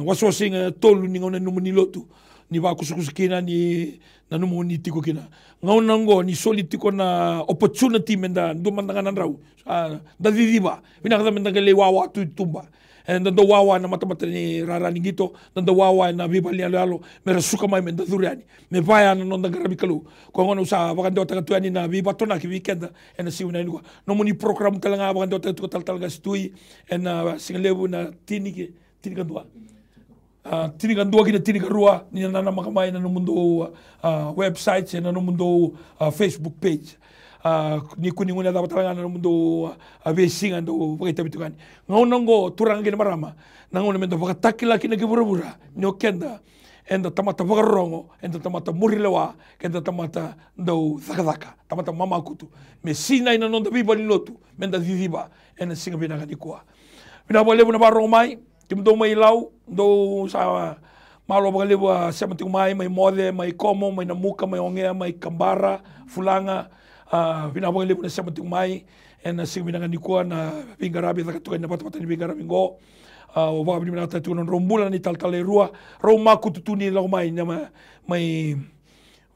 waswasinga tolu ni ngauna numuni lotu ni ba kusukus kina ni nanumu ni tiko kina ngau nango ni soli tiko na opportunity menda ndo mandangan rau da didiba bina kada menda le wawa tu tumba and ndo wawa na mata ni rarani gito ndo wawa na bibali alo mera suka mai menda duriani me vaya na nonda garabi kalu ko ngono sa bakan do taka tuani na biba tona ki weekend en si una ni no muni program talanga bakan do tal tal gastui en singalebu na tini kan tinikan dua kina tinikan rua ni na makamai na mundo websites na mundo Facebook page ni kuningun na dapat talanga na mundo besingan do pakita bitukan ngaunango turang kina marama nangun mendo pakatakila kina kibura-bura ni okenda enda tamata pakarongo enda tamata murilewa kenda tamata do zakadaka tamata mama kutu me sina ina nonda bibali lotu menda didiba ena singa bina kanikua bina boleh buna barong mai tim do mai lau do sa malo bagalebu siamatik mai mode mai komo mai namuka mai ongea mai kambara fulanga bina bagalebu na siamatik mai en sing binangan nikua na bingarabi takatukan na patapatan ni bingarabi ngo o baga bina tatunan rombulan ni taltale rua roma kututuni lau mai na mai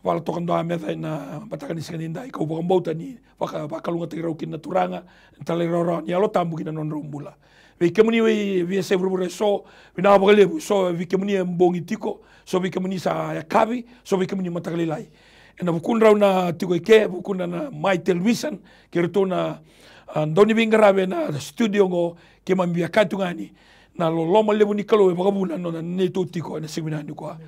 wala tokan do ameta na batakan ni singaninda ikaw bakang bauta ni bakalunga tigrawkin na turanga tale rora ni alo tambu kina non rombula vi kemuni vi se buru so bina bagale so vi kemuni mbongi tiko so vi kemuni sa kabi so vi kemuni matakali lai ena bukun rauna tiko ke bukun na my television kerto na ndoni bingarabe na studio ngo ke mambia katungani na loma lebu ni kalo bagabuna no na neto tiko na simina ni kwa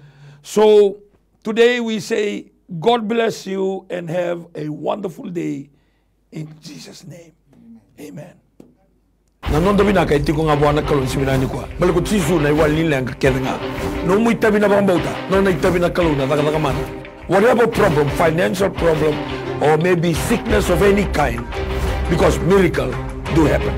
so today we say God bless you and have a wonderful day in Jesus name amen. Nanon tabi na kay tiko nga buwan na kalon si minani ko. Malakot sisu na iwal nila ang kakeda nga. No mo itabi na bang bauta. No na itabi na kalon na takatakamana. Whatever problem, financial problem, or maybe sickness of any kind, because miracle do happen.